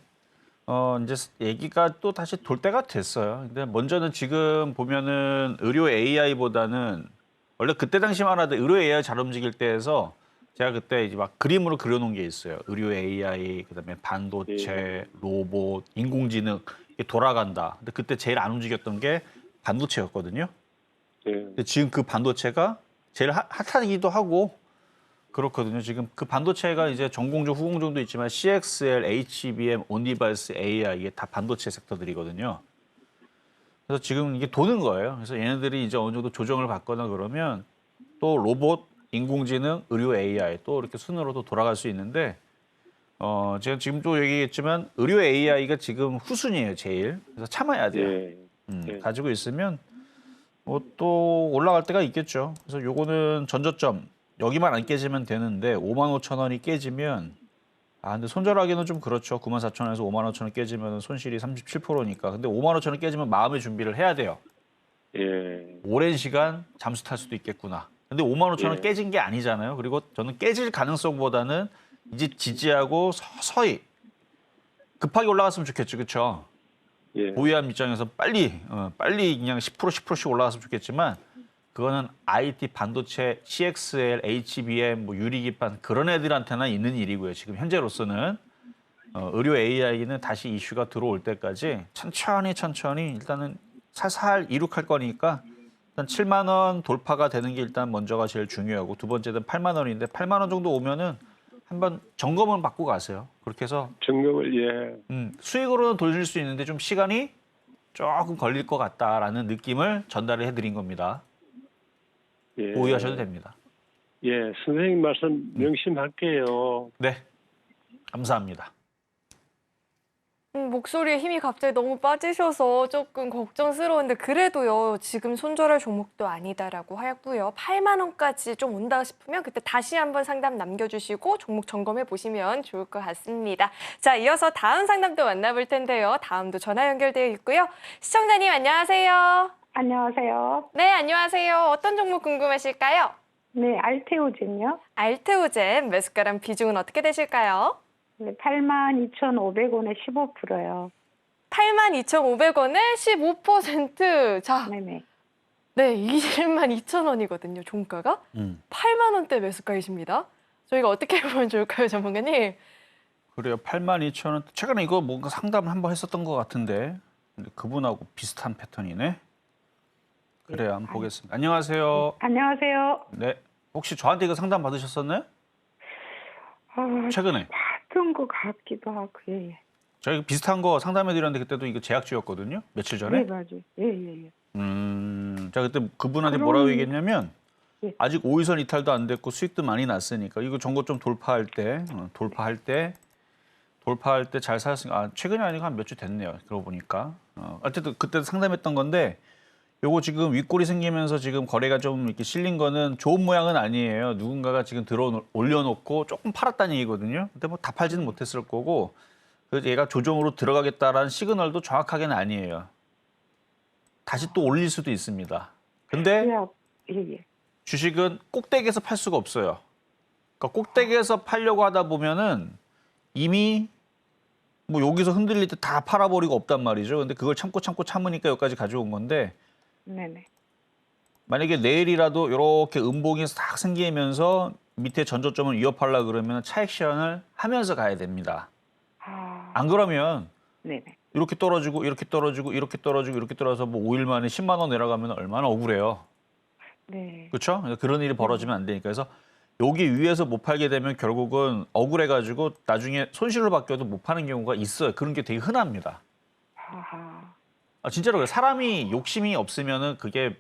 이제 얘기가 또 다시 돌 때가 됐어요. 근데 먼저는 지금 보면은 의료 AI보다는 원래 그때 당시만 하도 의료 AI 잘 움직일 때에서 제가 그때 이제 막 그림으로 그려놓은 게 있어요. 의료 AI, 그다음에 반도체, 로봇, 인공지능 이게 돌아간다. 근데 그때 제일 안 움직였던 게 반도체였거든요. 예. 근데 지금 그 반도체가 제일 핫하기도 하고 그렇거든요. 지금 그 반도체가 이제 전공정, 후공정도 있지만 CXL, HBM, 온디바이스, AI 이게 다 반도체 섹터들이거든요. 그래서 지금 이게 도는 거예요. 그래서 얘네들이 이제 어느 정도 조정을 받거나 그러면 또 로봇, 인공지능, 의료 AI 또 이렇게 순으로도 돌아갈 수 있는데 제가 지금 또 얘기했지만 의료 AI가 지금 후순위예요, 제일. 그래서 참아야 돼요. 예. 예. 가지고 있으면 뭐 또 올라갈 때가 있겠죠. 그래서 요거는 전저점 여기만 안 깨지면 되는데 55,000원이 깨지면 근데 손절하기는 좀 그렇죠. 94,000원에서 55,000원 깨지면 손실이 37%니까. 근데 55,000원 깨지면 마음의 준비를 해야 돼요. 예. 오랜 시간 잠수 탈 수도 있겠구나. 근데 55,000원 예. 깨진 게 아니잖아요. 그리고 저는 깨질 가능성보다는 이제 지지하고 서서히 급하게 올라갔으면 좋겠죠. 그렇죠? 예. 보유한 입장에서 빨리 그냥 10%씩 올라갔으면 좋겠지만 그거는 IT, 반도체, CXL, HBM, 뭐 유리기판 그런 애들한테나 있는 일이고요. 지금 현재로서는 의료 AI는 다시 이슈가 들어올 때까지 천천히 일단은 살살 이룩할 거니까 일단 7만 원 돌파가 되는 게 일단 먼저가 제일 중요하고 두 번째는 8만 원인데 8만 원 정도 오면은 한번 점검을 받고 가세요. 그렇게 해서 정경을 예. 수익으로는 돌릴 수 있는데 좀 시간이 조금 걸릴 것 같다라는 느낌을 전달을 해드린 겁니다. 예. 오해하셔도 됩니다. 예, 선생님 말씀 명심할게요. 네, 감사합니다. 목소리에 힘이 갑자기 너무 빠지셔서 조금 걱정스러운데 그래도요. 지금 손절할 종목도 아니다라고 하고요. 8만 원까지 좀 온다 싶으면 그때 다시 한번 상담 남겨주시고 종목 점검해 보시면 좋을 것 같습니다. 자, 이어서 다음 상담도 만나볼 텐데요. 다음도 전화 연결되어 있고요. 시청자님 안녕하세요. 안녕하세요. 네, 안녕하세요. 어떤 종목 궁금하실까요? 네, 알테오젠요. 알테오젠 매수가랑 비중은 어떻게 되실까요? 네, 82,500원에 15%요. 82,500원에 15%. 자, 네네. 네, 212,000원이거든요, 종가가. 8만 원대 매수가이십니다. 저희가 어떻게 보면 좋을까요, 전문가님? 그래요, 82,000원. 최근에 이거 뭔가 상담을 한번 했었던 것 같은데 근데 그분하고 비슷한 패턴이네. 그래요, 한번 보겠습니다. 안녕하세요. 안녕하세요. 네, 혹시 저한테 이거 상담 받으셨었나요? 최근에 받은 것 같기도 하고, 예. 저희 비슷한 거 상담해드렸는데 그때도 이거 제약주였거든요. 며칠 전에. 네, 맞아요. 예. 제가 그때 그분한테 그럼- 뭐라고 얘기했냐면 예. 아직 5일선 이탈도 안 됐고 수익도 많이 났으니까 이거 전고점 돌파할 때 잘 살았으니까 최근이 아니고 한 몇 주 됐네요. 그러고 보니까 어쨌든 그때 상담했던 건데 요거 지금 윗골이 생기면서 지금 거래가 좀 이렇게 실린 거는 좋은 모양은 아니에요. 누군가가 지금 올려놓고 조금 팔았다는 얘기거든요. 근데 뭐 다 팔지는 못했을 거고 그래서 얘가 조정으로 들어가겠다라는 시그널도 정확하게는 아니에요. 다시 또 올릴 수도 있습니다. 근데 예. 주식은 꼭대기에서 팔 수가 없어요. 그러니까 꼭대기에서 팔려고 하다 보면은 이미 뭐 여기서 흔들릴 때 다 팔아버리고 없단 말이죠. 근데 그걸 참으니까 여기까지 가져온 건데 네네. 만약에 내일이라도 이렇게 음봉이 싹 생기면서 밑에 전저점을 위협하려고 그러면 차익 실현을 하면서 가야 됩니다. 안 그러면 네네. 이렇게 떨어지고 이렇게 떨어지고 이렇게 떨어지고 이렇게 떨어져서 뭐 5일 만에 10만 원 내려가면 얼마나 억울해요. 네. 그렇죠? 그런 일이 벌어지면 안 되니까. 그래서 여기 위에서 못 팔게 되면 결국은 억울해가지고 나중에 손실로 바뀌어도 못 파는 경우가 있어요. 그런 게 되게 흔합니다. 하하. 진짜로 그래요. 사람이 욕심이 없으면은 그게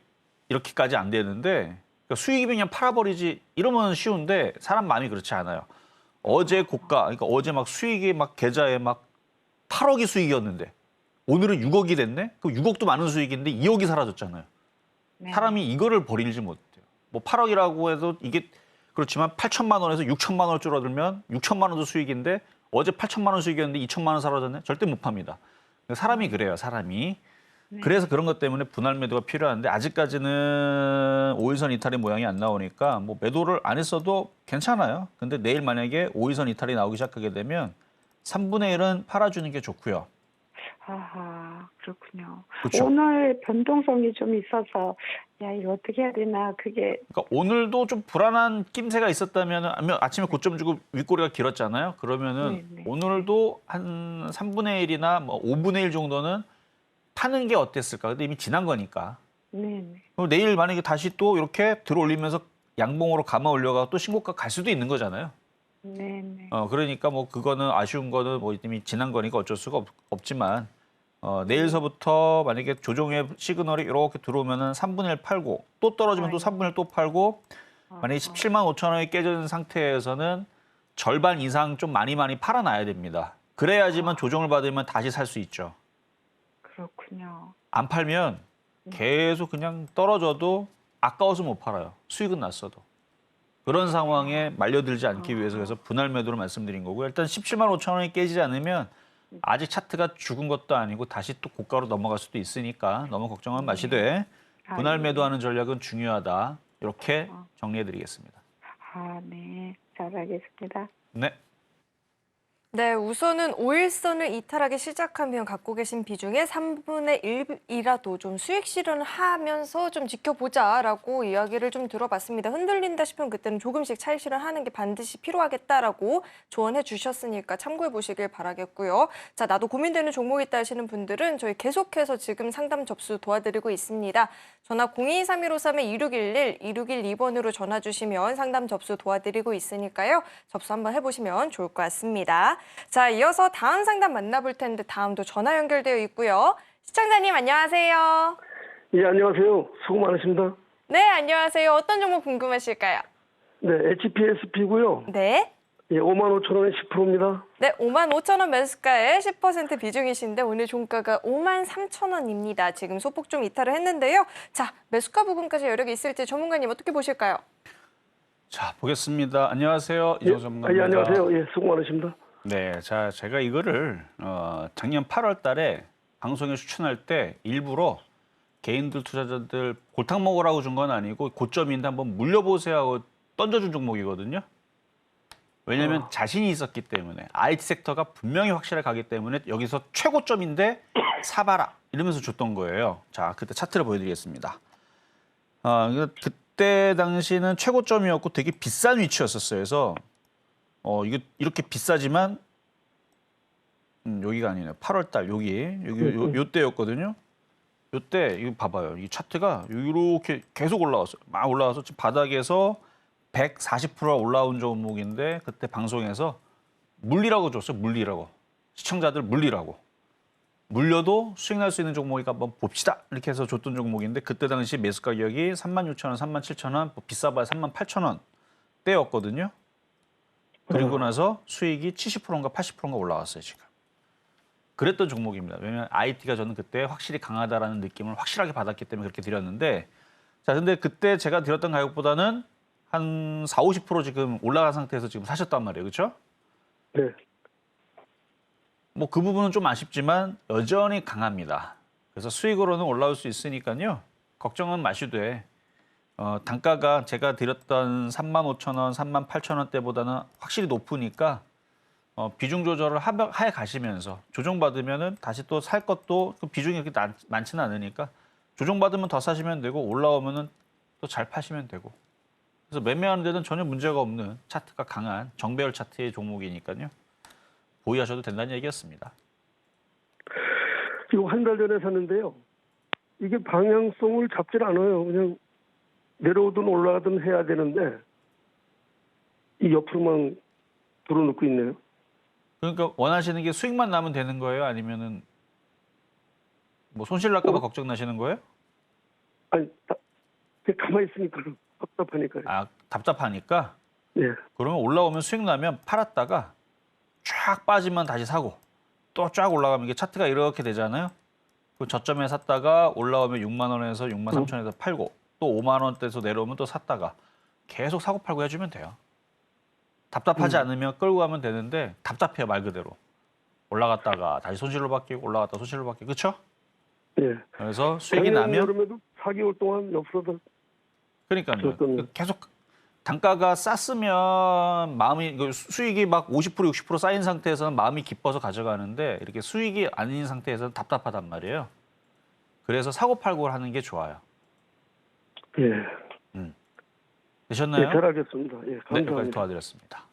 이렇게까지 안 되는데 그러니까 수익이면 그냥 팔아버리지 이러면 쉬운데 사람 마음이 그렇지 않아요. 어제 고가, 그러니까 어제 막 수익이 막 계좌에 막 8억이 수익이었는데 오늘은 6억이 됐네? 그럼 6억도 많은 수익인데 2억이 사라졌잖아요. 네. 사람이 이거를 버리지 못해요. 뭐 8억이라고 해도 이게 그렇지만 8천만 원에서 6천만 원을 줄어들면 6천만 원도 수익인데 어제 8천만 원 수익이었는데 2천만 원 사라졌네? 절대 못 팝니다. 사람이 그래요, 사람이. 네. 그래서 그런 것 때문에 분할 매도가 필요한데 아직까지는 5일선 이탈의 모양이 안 나오니까 뭐 매도를 안 했어도 괜찮아요. 근데 내일 만약에 5일선 이탈이 나오기 시작하게 되면 3분의 1은 팔아주는 게 좋고요. 하하. 그렇군요. 그렇죠. 오늘 변동성이 좀 있어서 야 이거 어떻게 해야 되나 그게 그러니까 오늘도 좀 불안한 낌새가 있었다면 아니면 아침에 고점 주고 윗꼬리가 길었잖아요. 그러면은 네, 네. 오늘도 한 3분의 1이나 뭐 5분의 1 정도는 파는 게 어땠을까? 근데 이미 지난 거니까. 네네. 그럼 내일 만약에 다시 또 이렇게 들어올리면서 양봉으로 감아 올려가 또 신고가 갈 수도 있는 거잖아요. 네네. 그러니까 뭐 그거는 아쉬운 거는 뭐 이미 지난 거니까 어쩔 수가 없지만 내일서부터 만약에 조정의 시그널이 이렇게 들어오면은 3분의 1 팔고 또 떨어지면 또 3분의 1 또 팔고 만약에 17만 5천 원이 깨진 상태에서는 절반 이상 좀 많이 팔아놔야 됩니다. 그래야지만 조정을 받으면 다시 살 수 있죠. 그렇군요. 안 팔면 계속 그냥 떨어져도 아까워서 못 팔아요. 수익은 났어도. 그런 상황에 말려들지 않기 위해서 그래서 분할 매도를 말씀드린 거고요. 일단 17만 5천 원이 깨지지 않으면 아직 차트가 죽은 것도 아니고 다시 또 고가로 넘어갈 수도 있으니까 너무 걱정은 마시되 분할 매도하는 전략은 중요하다. 이렇게 정리해드리겠습니다. 아, 네. 잘 알겠습니다. 네. 네, 우선은 5일선을 이탈하기 시작하면 갖고 계신 비중의 3분의 1이라도 좀 수익 실현을 하면서 좀 지켜보자라고 이야기를 좀 들어봤습니다. 흔들린다 싶으면 그때는 조금씩 차익 실현하는 게 반드시 필요하겠다라고 조언해 주셨으니까 참고해 보시길 바라겠고요. 자, 나도 고민되는 종목이 있다 하시는 분들은 저희 계속해서 지금 상담 접수 도와드리고 있습니다. 전화 023153-2611, 2612번으로 전화 주시면 상담 접수 도와드리고 있으니까요. 접수 한번 해보시면 좋을 것 같습니다. 자, 이어서 다음 상담 만나볼 텐데 다음도 전화 연결되어 있고요. 시청자님 안녕하세요. 예, 안녕하세요. 수고 많으십니다. 네, 안녕하세요. 어떤 종목 궁금하실까요? 네, HPSP고요. 네. 예, 5만 5천 원에 10%입니다. 네, 55,000원 매수가에 10% 비중이신데 오늘 종가가 53,000원입니다. 지금 소폭 좀 이탈을 했는데요. 자, 매수가 부분까지 여력이 있을지 전문가님 어떻게 보실까요? 자, 보겠습니다. 안녕하세요. 예, 이정수 전문가입니다. 예, 안녕하세요. 예, 수고 많으십니다. 네, 자, 제가 이거를 작년 8월 달에 방송에 추천할 때 일부러 개인들 투자자들 골탕 먹으라고 준 건 아니고 고점인데 한번 물려보세요 하고 던져준 종목이거든요. 왜냐하면 자신이 있었기 때문에 IT 섹터가 분명히 확실하게 가기 때문에 여기서 최고점인데 사봐라 이러면서 줬던 거예요. 자, 그때 차트를 보여드리겠습니다. 그때 당시는 최고점이었고 되게 비싼 위치였었어요. 그래서 이게 이렇게 비싸지만 여기가 아니네요. 8월 달 여기 요때였거든요. 요때 이거 봐봐요. 이 차트가 이렇게 계속 올라왔어요. 막 올라와서 지금 바닥에서 140% 올라온 종목인데 그때 방송에서 물리라고 줬어요. 물리라고. 시청자들 물리라고. 물려도 수익 날 수 있는 종목이니까 한번 봅시다. 이렇게 해서 줬던 종목인데 그때 당시 매수 가격이 36,000원, 37,000원, 비싸봐야 38,000원 때였거든요. 그리고 나서 수익이 70%인가 80%인가 올라왔어요, 지금. 그랬던 종목입니다. 왜냐하면 IT가 저는 그때 확실히 강하다라는 느낌을 확실하게 받았기 때문에 그렇게 드렸는데 자, 근데 그때 제가 드렸던 가격보다는 한 4, 50% 지금 올라간 상태에서 지금 사셨단 말이에요. 그렇죠? 네. 뭐 그 부분은 좀 아쉽지만 여전히 강합니다. 그래서 수익으로는 올라올 수 있으니까요. 걱정은 마시되 단가가 제가 드렸던 35,000원, 38,000원 때보다는 확실히 높으니까 비중 조절을 하에 가시면서 조정받으면은 다시 또 살 것도 그 비중이 그렇게 많지는 않으니까 조정받으면 더 사시면 되고 올라오면은 또 잘 파시면 되고 그래서 매매하는 데는 전혀 문제가 없는 차트가 강한 정배열 차트의 종목이니까요. 보유하셔도 된다는 얘기였습니다. 이거 한 달 전에 샀는데요. 이게 방향성을 잡질 않아요. 그냥 내려오든 올라가든 해야 되는데 이 옆으로만 불어넣고 있네요. 그러니까 원하시는 게 수익만 나면 되는 거예요? 아니면은 뭐 손실 날까 봐 걱정 나시는 거예요? 아니, 그냥 가만히 있으니까 답답하니까요. 아, 답답하니까? 예. 그러면 올라오면 수익 나면 팔았다가 쫙 빠지면 다시 사고 또 쫙 올라가면 이게 차트가 이렇게 되잖아요. 그 저점에 샀다가 올라오면 6만 원에서 6만 3천원에서 팔고 또 5만 원대에서 내려오면 또 샀다가 계속 사고 팔고 해주면 돼요. 답답하지 않으면 끌고 가면 되는데 답답해요, 말 그대로. 올라갔다가 다시 손실로 바뀌고 올라갔다가 손실로 바뀌고 그렇죠? 예. 그래서 수익이 작년 나면 여름에도 4개월 동안 옆으로도 그러니까요. 그렇군요. 계속 단가가 쌌으면 마음이 수익이 막 50% 60% 쌓인 상태에서는 마음이 기뻐서 가져가는데 이렇게 수익이 아닌 상태에서는 답답하단 말이에요. 그래서 사고 팔고 하는 게 좋아요. 예. 되셨나요? 네, 잘 알겠습니다. 예, 네, 여기까지 감사합니다. 도와드렸습니다.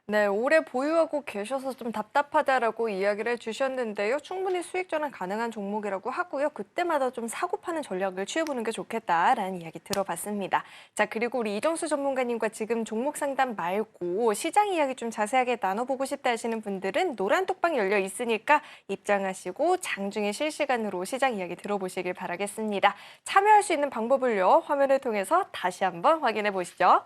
네, 오래 보유하고 계셔서 좀 답답하다라고 이야기를 해주셨는데요. 충분히 수익 전환 가능한 종목이라고 하고요. 그때마다 좀 사고 파는 전략을 취해보는 게 좋겠다라는 이야기 들어봤습니다. 자, 그리고 우리 이정수 전문가님과 지금 종목 상담 말고 시장 이야기 좀 자세하게 나눠보고 싶다 하시는 분들은 노란 톡방 열려 있으니까 입장하시고 장중에 실시간으로 시장 이야기 들어보시길 바라겠습니다. 참여할 수 있는 방법을요. 화면을 통해서 다시 한번 확인해 보시죠.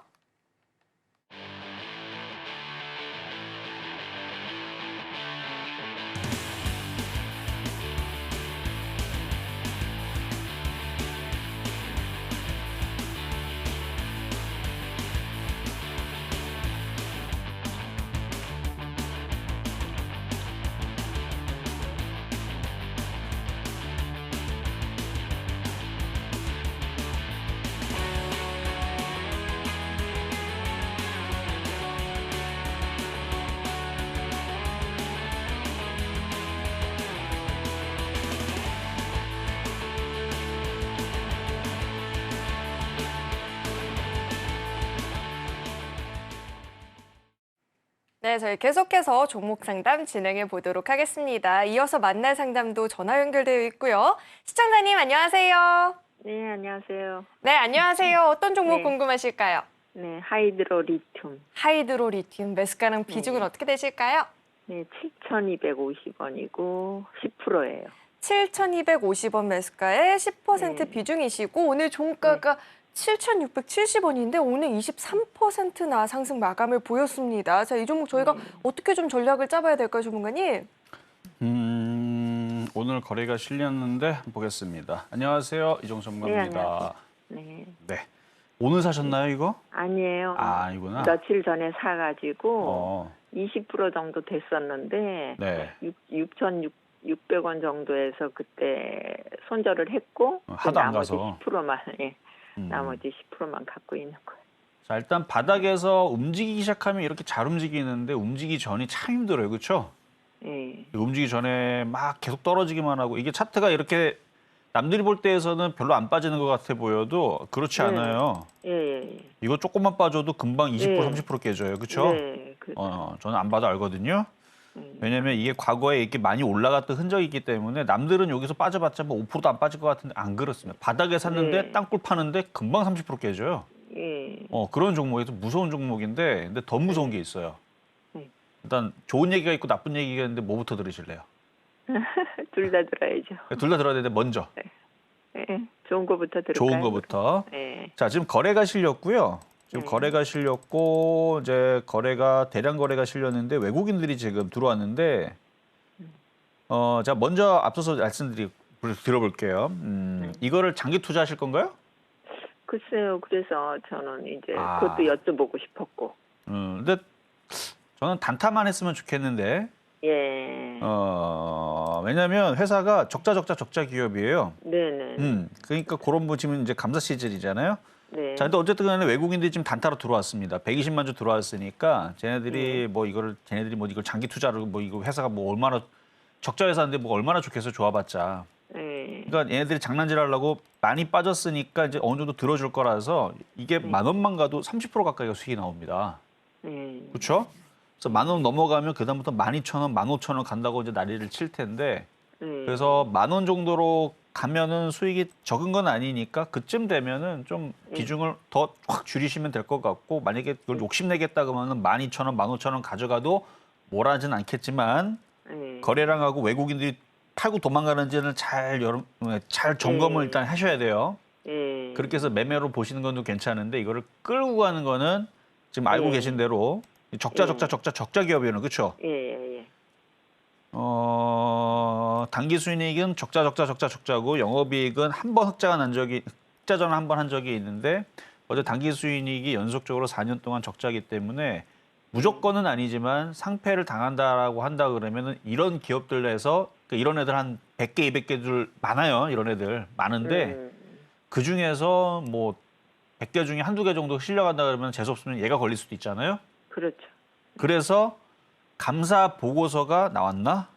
네, 저희 계속해서 종목 상담 진행해 보도록 하겠습니다. 이어서 만날 상담도 전화 연결되어 있고요. 시청자님 안녕하세요. 네, 안녕하세요. 네, 안녕하세요. 어떤 종목 네. 궁금하실까요? 네, 하이드로 리튬. 하이드로 리튬 매수가랑 비중은 어떻게 되실까요? 네, 7,250원이고 10%예요. 7,250원 매수가에 10% 네. 비중이시고 오늘 종가가 7,670원인데 오늘 23%나 상승 마감을 보였습니다. 자, 이 종목 저희가 어떻게 좀 전략을 짜봐야 될까요, 전문가님? 오늘 거래가 실렸는데 한번 보겠습니다. 안녕하세요, 이정수 네, 전문가입니다. 안녕하세요. 네. 네. 오늘 사셨나요, 이거? 아니에요. 아, 이구나. 며칠 전에 사가지고 어, 20% 정도 됐었는데 네. 6,600원 정도에서 그때 손절을 했고 하도 안 나머지 가서. 10%만 예, 음. 나머지 10%만 갖고 있는 거예요. 자, 일단 바닥에서 움직이기 시작하면 이렇게 잘 움직이는데 움직이기 전이 참 힘들어요, 그렇죠? 예. 움직이기 전에 막 계속 떨어지기만 하고 이게 차트가 이렇게 남들이 볼 때에서는 별로 안 빠지는 것 같아 보여도 그렇지 네. 않아요. 예, 예, 예. 이거 조금만 빠져도 금방 20% 네. 30% 깨져요, 그렇죠? 네, 저는 안 봐도 알거든요. 왜냐면 이게 과거에 이렇게 많이 올라갔던 흔적이 있기 때문에 남들은 여기서 빠져봤자 뭐 5%도 안 빠질 것 같은데 안 그렇습니다. 바닥에 샀는데 네. 땅굴 파는데 금방 30% 깨져요. 예. 그런 종목에서 무서운 종목인데 근데 더 무서운 게 있어요. 네. 일단 좋은 얘기가 있고 나쁜 얘기가 있는데 뭐부터 들으실래요? 둘 다 들어야죠. 둘 다 들어야 되는데 먼저 예, 좋은 거부터 들을까요? 좋은 거부터. 예. 자, 지금 거래가 실렸고요. 지금 네. 거래가 실렸고 이제 대량 거래가 실렸는데 외국인들이 지금 들어왔는데 자, 먼저 앞서서 들어볼게요. 이거를 장기 투자하실 건가요? 글쎄요. 그래서 저는 이제 아. 그것도 여쭤보고 싶었고. 근데 저는 단타만 했으면 좋겠는데 예. 왜냐하면 회사가 적자 기업이에요. 네네. 그러니까 그런 뭐 지금 이제 감사 시즌이잖아요. 네. 자, 근데 어쨌든 간에 외국인들이 지금 단타로 들어왔습니다. 120만 주 들어왔으니까 쟤네들이 이걸 장기 투자로 이거 회사가 얼마나 적자 회사인데 얼마나 좋겠어 좋아봤자. 예. 그러니까 얘네들이 장난질 하려고 많이 빠졌으니까 이제 어느 정도 들어줄 거라서 이게 10,000원만 가도 30% 가까이가 수익이 나옵니다. 예. 그렇죠? 그래서 10,000원 넘어가면 그다음부터 12,000원, 15,000원 간다고 이제 난리를 칠 텐데 예. 그래서 10,000원 정도로 가면은 수익이 적은 건 아니니까 그쯤 되면은 좀 비중을 더 확 줄이시면 될 것 같고 만약에 그걸 욕심내겠다 그러면은 12,000원, 15,000원 가져가도 뭐라진 않겠지만 예. 거래량하고 외국인들이 팔고 도망가는지는 잘 점검을 일단 하셔야 돼요. 예. 그렇게 해서 매매로 보시는 것도 괜찮은데 이거를 끌고 가는 거는 지금 알고 계신 대로 적자 기업이에요. 그렇죠? 예. 단기 순이익은 적자고 영업이익은 흑자전을 한 번 한 적이 있는데 어제 단기 순이익이 연속적으로 4년 동안 적자기 때문에 무조건은 아니지만 상패를 당한다라고 한다 그러면은 이런 기업들에서 이런 애들 한 100개, 200개들 많아요. 이런 애들 많은데 그 중에서 뭐 100개 중에 한두 개 정도 실려간다 그러면 재수 없으면 얘가 걸릴 수도 있잖아요. 그렇죠. 그래서 감사 보고서가 나왔나?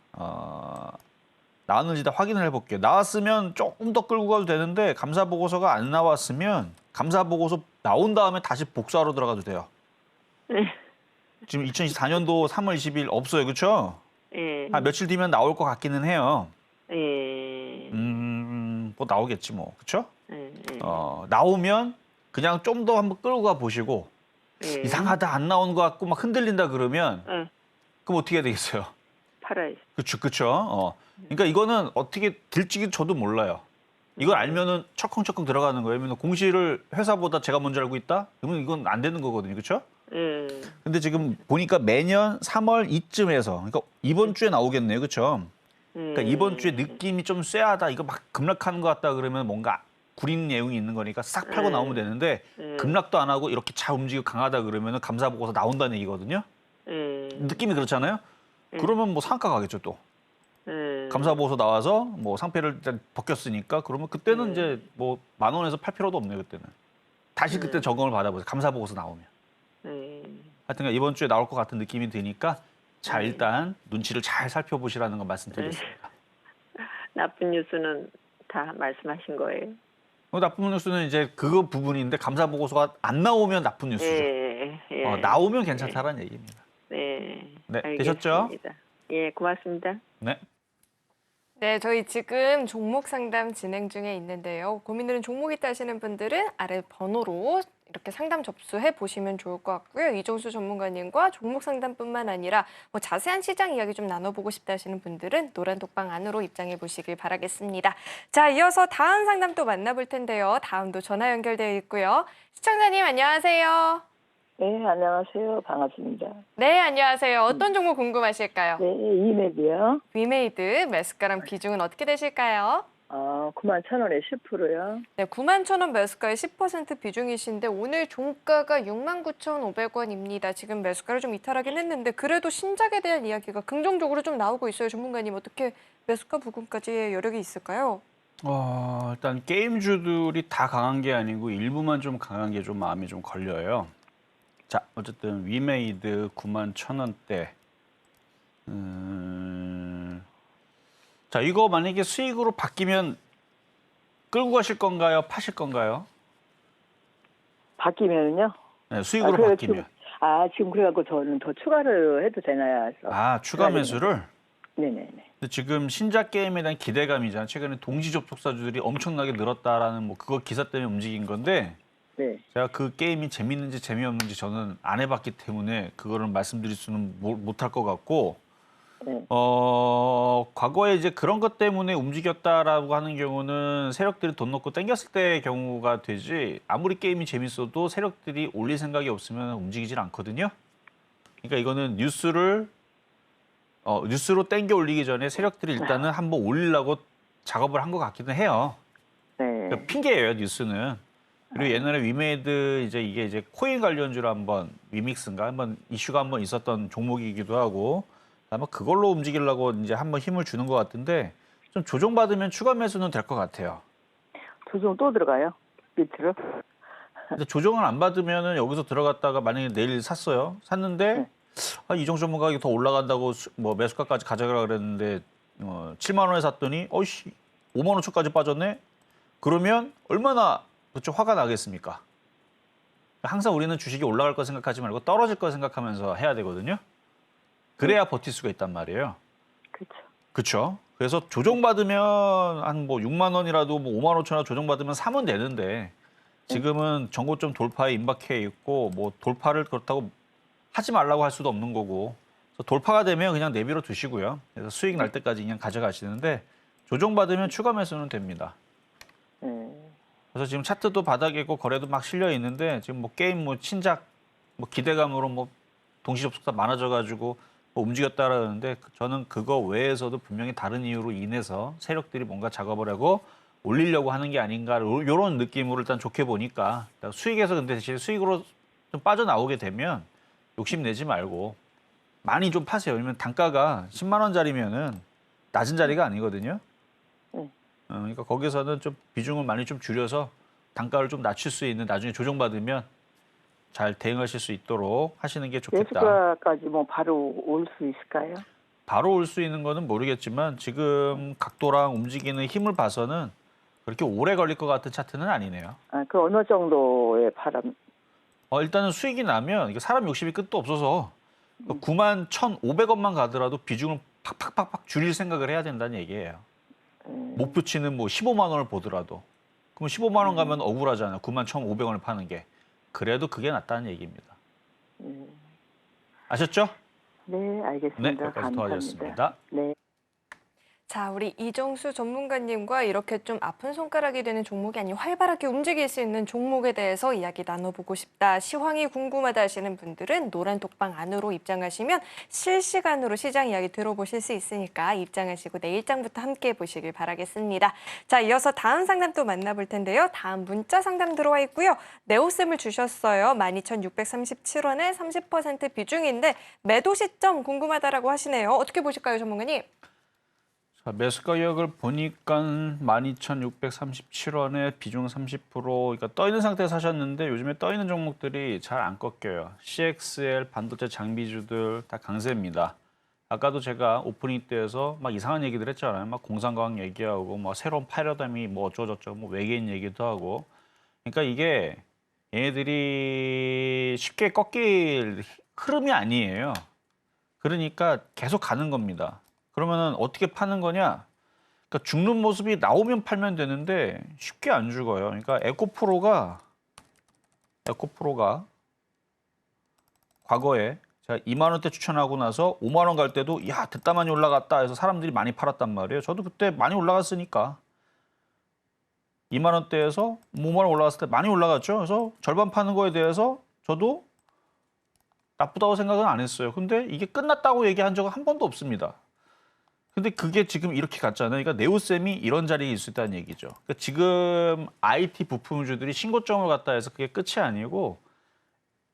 나왔는지 다 확인을 해볼게요. 나왔으면 조금 더 끌고 가도 되는데 감사 보고서가 안 나왔으면 감사 보고서 나온 다음에 다시 복수하러 들어가도 돼요. 지금 2024년도 3월 20일 없어요. 그렇죠? 예. 며칠 뒤면 나올 것 같기는 해요. 예. 뭐 나오겠지 뭐. 그렇죠? 예. 나오면 그냥 좀 더 한번 끌고 가 보시고 예. 이상하다 안 나온 것 같고 막 흔들린다 그러면 예. 그럼 어떻게 해야 되겠어요? 팔아야지. 그렇죠. 그러니까 이거는 어떻게 될지 저도 몰라요. 이걸 알면은 철컹철컹 들어가는 거예요. 왜냐면 공시를 회사보다 제가 먼저 알고 있다? 그러면 이건 안 되는 거거든요. 그렇죠? 예. 근데 지금 보니까 매년 3월 이쯤에서 그러니까 이번 주에 나오겠네요. 그렇죠? 그러니까 이번 주에 느낌이 좀 쎄하다. 이거 막 급락하는 것 같다 그러면 뭔가 구린 내용이 있는 거니까 싹 팔고 나오면 되는데 급락도 안 하고 이렇게 잘 움직이고 강하다 그러면은 감사 보고서 나온다는 얘기거든요. 느낌이 그렇잖아요. 그러면 뭐 상가 가겠죠 또. 감사 보고서 나와서 뭐 상패를 일단 벗겼으니까 그러면 그때는 이제 뭐 10,000원에서 팔 필요도 없네요. 그때는. 다시 그때 점검을 받아보세요. 감사 보고서 나오면. 하여튼 이번 주에 나올 것 같은 느낌이 드니까 자 일단 눈치를 잘 살펴보시라는 거 말씀드리겠습니다. 나쁜 뉴스는 다 말씀하신 거예요. 나쁜 뉴스는 이제 그거 부분인데 감사 보고서가 안 나오면 나쁜 뉴스죠. 예. 나오면 괜찮다라는 얘기입니다. 네. 네, 알겠습니다. 되셨죠? 예, 고맙습니다. 네. 네, 저희 지금 종목 상담 진행 중에 있는데요. 고민되는 종목이 있다 하시는 분들은 아래 번호로 이렇게 상담 접수해 보시면 좋을 것 같고요. 이종수 전문가님과 종목 상담뿐만 아니라 뭐 자세한 시장 이야기 좀 나눠보고 싶다 하시는 분들은 노란 독방 안으로 입장해 보시길 바라겠습니다. 자, 이어서 다음 상담 또 만나볼 텐데요. 다음도 전화 연결되어 있고요. 시청자님 안녕하세요. 네, 안녕하세요. 반갑습니다. 네, 안녕하세요. 어떤 종목 궁금하실까요? 네, 이맵이요. 위메이드 매수가랑 비중은 어떻게 되실까요? 91,000원에 10%요. 네, 91,000원 매수가의 10% 비중이신데 오늘 종가가 69,500원입니다. 지금 매수가를 좀 이탈하긴 했는데 그래도 신작에 대한 이야기가 긍정적으로 좀 나오고 있어요. 전문가님 어떻게 매수가 부분까지의 여력이 있을까요? 일단 게임주들이 다 강한 게 아니고 일부만 좀 강한 게 좀 마음이 좀 걸려요. 자, 어쨌든 위메이드 91,000원대. 자, 이거 만약에 수익으로 바뀌면 끌고 가실 건가요? 파실 건가요? 바뀌면요? 네, 수익으로 그래요, 바뀌면. 지금 그래갖고 저는 더 추가를 해도 되나요? 해서. 추가 매수를? 네네네. 근데 지금 신작 게임에 대한 기대감이잖아요. 최근에 동지 접속사주들이 엄청나게 늘었다라는 뭐 그거 기사 때문에 움직인 건데 네. 제가 그 게임이 재밌는지 재미없는지 저는 안 해봤기 때문에 그거를 말씀드릴 수는 못할 것 같고 네. 과거에 이제 그런 것 때문에 움직였다라고 하는 경우는 세력들이 돈 넣고 땡겼을 때의 경우가 되지 아무리 게임이 재밌어도 세력들이 올릴 생각이 없으면 움직이질 않거든요. 그러니까 이거는 뉴스로 땡겨 올리기 전에 세력들이 일단은 한번 올리려고 작업을 한 것 같기는 해요. 네. 그러니까 핑계예요, 뉴스는. 그리고 옛날에 위메이드 이게 이제 코인 관련주로 한번 위믹스인가 한번 이슈가 한번 있었던 종목이기도 하고 아마 그걸로 움직이려고 이제 한번 힘을 주는 것 같은데 좀 조정받으면 추가 매수는 될 것 같아요. 조정 또 들어가요? 밑으로? 근데 조정을 안 받으면은 여기서 들어갔다가 만약에 내일 샀어요. 샀는데 이종 전문가가 더 올라간다고 뭐 매수가까지 가져가라 그랬는데 7만 원에 샀더니 5만 원 초까지 빠졌네. 그러면 얼마나 그렇죠 화가 나겠습니까? 항상 우리는 주식이 올라갈 거 생각하지 말고 떨어질 거 생각하면서 해야 되거든요. 그래야 버틸 수가 있단 말이에요. 그렇죠. 그렇죠. 그래서 조정받으면 한 뭐 6만 원이라도 뭐 5만 5천 원 조정받으면 사면 되는데 지금은 정고점 돌파에 임박해 있고 뭐 돌파를 그렇다고 하지 말라고 할 수도 없는 거고 그래서 돌파가 되면 그냥 내비로 두시고요. 그래서 수익 날 때까지 그냥 가져가시는데 조정받으면 추가 매수는 됩니다. 그래서 지금 차트도 바닥이고 거래도 막 실려 있는데 지금 뭐 게임 뭐 신작 뭐 기대감으로 뭐 동시 접속자 많아져가지고 뭐 움직였다라는데 저는 그거 외에서도 분명히 다른 이유로 인해서 세력들이 뭔가 작업을 하고 올리려고 하는 게 아닌가 이런 느낌으로 일단 좋게 보니까 수익에서 근데 대신 수익으로 좀 빠져나오게 되면 욕심내지 말고 많이 좀 파세요. 왜냐면 단가가 10만 원짜리면은 낮은 자리가 아니거든요. 그러니까 거기서는 좀 비중을 많이 좀 줄여서 단가를 좀 낮출 수 있는 나중에 조정받으면 잘 대응하실 수 있도록 하시는 게 좋겠다. 매수가까지 뭐 바로 올 수 있을까요? 바로 올 수 있는 거는 모르겠지만 지금 각도랑 움직이는 힘을 봐서는 그렇게 오래 걸릴 것 같은 차트는 아니네요. 그 어느 정도의 바람? 일단은 수익이 나면 이게 사람 욕심이 끝도 없어서 9만 1,500원만 가더라도 비중을 팍팍팍팍 줄일 생각을 해야 된다는 얘기예요. 목표치는 뭐 15만 원을 보더라도 그럼 15만 원 가면 억울하잖아요. 9만 1,500원을 파는 게. 그래도 그게 낫다는 얘기입니다. 아셨죠? 네, 알겠습니다. 네, 여기까지 감사합니다. 도와드렸습니다. 네. 자, 우리 이정수 전문가님과 이렇게 좀 아픈 손가락이 되는 종목이 아닌 활발하게 움직일 수 있는 종목에 대해서 이야기 나눠보고 싶다. 시황이 궁금하다 하시는 분들은 노란 독방 안으로 입장하시면 실시간으로 시장 이야기 들어보실 수 있으니까 입장하시고 내일장부터 함께 보시길 바라겠습니다. 자, 이어서 다음 상담 또 만나볼 텐데요. 다음 문자 상담 들어와 있고요. 네오셈을 주셨어요. 12,637원에 30% 비중인데 매도 시점 궁금하다라고 하시네요. 어떻게 보실까요, 전문가님? 자, 매수 가격을 보니까 12,637원에 비중 30%, 그러니까 떠 있는 상태에서 사셨는데 요즘에 떠 있는 종목들이 잘 안 꺾여요. CXL, 반도체 장비주들 다 강세입니다. 아까도 제가 오프닝 때에서 막 이상한 얘기들 했잖아요. 막 공상과학 얘기하고 뭐 새로운 패러다임이 뭐 어쩌고저쩌고 뭐 외계인 얘기도 하고. 그러니까 이게 얘네들이 쉽게 꺾일 흐름이 아니에요. 그러니까 계속 가는 겁니다. 그러면은 어떻게 파는 거냐? 그러니까 죽는 모습이 나오면 팔면 되는데 쉽게 안 죽어요. 그러니까 에코프로가 과거에 제가 2만 원대 추천하고 나서 5만 원 갈 때도 야, 됐다 많이 올라갔다 해서 사람들이 많이 팔았단 말이에요. 저도 그때 많이 올라갔으니까 2만 원대에서 5만 원 올라갔을 때 많이 올라갔죠. 그래서 절반 파는 거에 대해서 저도 나쁘다고 생각은 안 했어요. 근데 이게 끝났다고 얘기한 적은 한 번도 없습니다. 근데 그게 지금 이렇게 갔잖아요. 그러니까 네오셈이 이런 자리에 있을 수 있다는 얘기죠. 그러니까 지금 IT 부품주들이 신고점을 갔다 해서 그게 끝이 아니고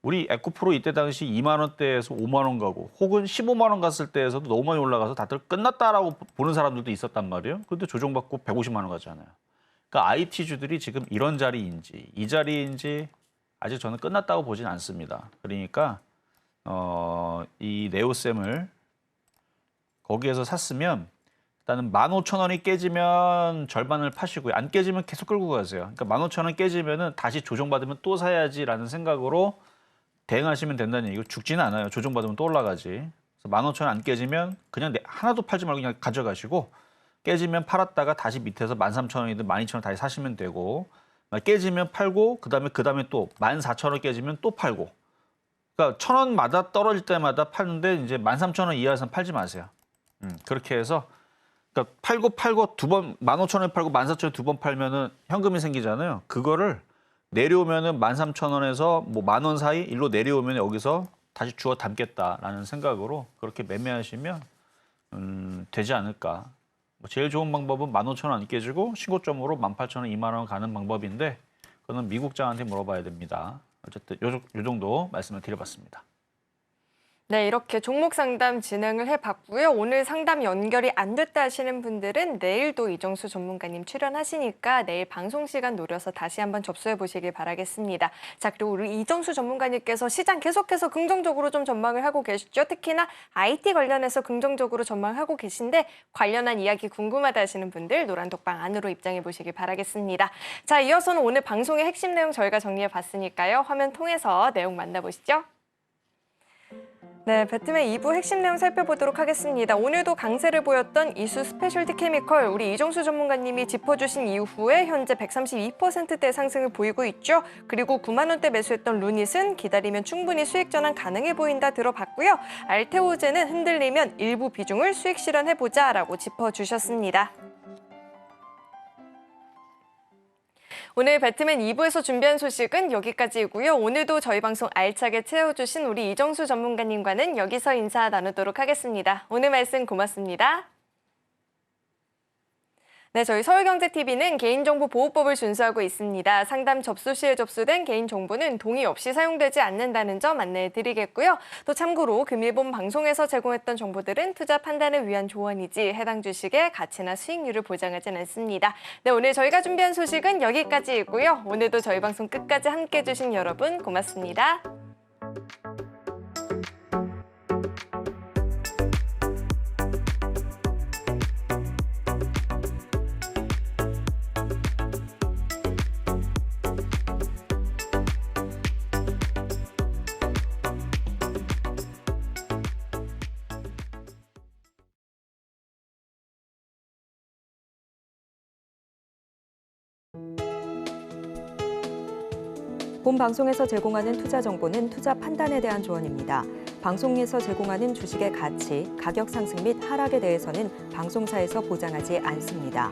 우리 에코프로 이때 당시 2만 원대에서 5만 원 가고 혹은 15만 원 갔을 때에서도 너무 많이 올라가서 다들 끝났다라고 보는 사람들도 있었단 말이에요. 근데 조정받고 150만 원 가잖아요. 그러니까 IT주들이 지금 이런 자리인지 이 자리인지 아직 저는 끝났다고 보진 않습니다. 그러니까 이 네오셈을 거기에서 샀으면 일단은 15,000원이 깨지면 절반을 파시고요. 안 깨지면 계속 끌고 가세요. 그러니까 15,000원 깨지면은 다시 조정받으면 또 사야지라는 생각으로 대응하시면 된다는 얘기고 죽지는 않아요. 조정받으면 또 올라가지. 그래서 15,000원 안 깨지면 그냥 하나도 팔지 말고 그냥 가져가시고 깨지면 팔았다가 다시 밑에서 13,000원이든 12,000원 다시 사시면 되고 깨지면 팔고 그다음에 또 14,000원 깨지면 또 팔고 그러니까 1,000원마다 떨어질 때마다 파는데 이제 13,000원 이하에서는 팔지 마세요. 그렇게 해서 그러니까 팔고 두 번 15,000원에 팔고 14,000원에 두 번 팔면은 현금이 생기잖아요. 그거를 내려오면은 13,000원에서 뭐 10,000원 사이 일로 내려오면 여기서 다시 주워 담겠다라는 생각으로 그렇게 매매하시면 되지 않을까. 뭐 제일 좋은 방법은 15,000원 안 깨지고 신고점으로 18,000원, 2만 원 가는 방법인데 그거는 미국장한테 물어봐야 됩니다. 어쨌든 요 정도 말씀을 드려봤습니다. 네, 이렇게 종목 상담 진행을 해봤고요. 오늘 상담 연결이 안 됐다 하시는 분들은 내일도 이정수 전문가님 출연하시니까 내일 방송 시간 노려서 다시 한번 접수해 보시길 바라겠습니다. 자, 그리고 우리 이정수 전문가님께서 시장 계속해서 긍정적으로 좀 전망을 하고 계시죠. 특히나 IT 관련해서 긍정적으로 전망하고 계신데 관련한 이야기 궁금하다 하시는 분들 노란 독방 안으로 입장해 보시길 바라겠습니다. 자, 이어서는 오늘 방송의 핵심 내용 저희가 정리해 봤으니까요. 화면 통해서 내용 만나보시죠. 네, 배트맨 2부 핵심 내용 살펴보도록 하겠습니다. 오늘도 강세를 보였던 이수 스페셜티 케미컬, 우리 이정수 전문가님이 짚어주신 이후에 현재 132%대 상승을 보이고 있죠. 그리고 9만 원대 매수했던 루닛은 기다리면 충분히 수익 전환 가능해 보인다 들어봤고요. 알테오제는 흔들리면 일부 비중을 수익 실현해보자라고 짚어주셨습니다. 오늘 배트맨 2부에서 준비한 소식은 여기까지이고요. 오늘도 저희 방송 알차게 채워주신 우리 이정수 전문가님과는 여기서 인사 나누도록 하겠습니다. 오늘 말씀 고맙습니다. 네, 저희 서울경제TV는 개인정보보호법을 준수하고 있습니다. 상담 접수 시에 접수된 개인정보는 동의 없이 사용되지 않는다는 점 안내해드리겠고요. 또 참고로 금일본 방송에서 제공했던 정보들은 투자 판단을 위한 조언이지 해당 주식의 가치나 수익률을 보장하진 않습니다. 네, 오늘 저희가 준비한 소식은 여기까지이고요. 오늘도 저희 방송 끝까지 함께해 주신 여러분 고맙습니다. 본 방송에서 제공하는 투자 정보는 투자 판단에 대한 조언입니다. 방송에서 제공하는 주식의 가치, 가격 상승 및 하락에 대해서는 방송사에서 보장하지 않습니다.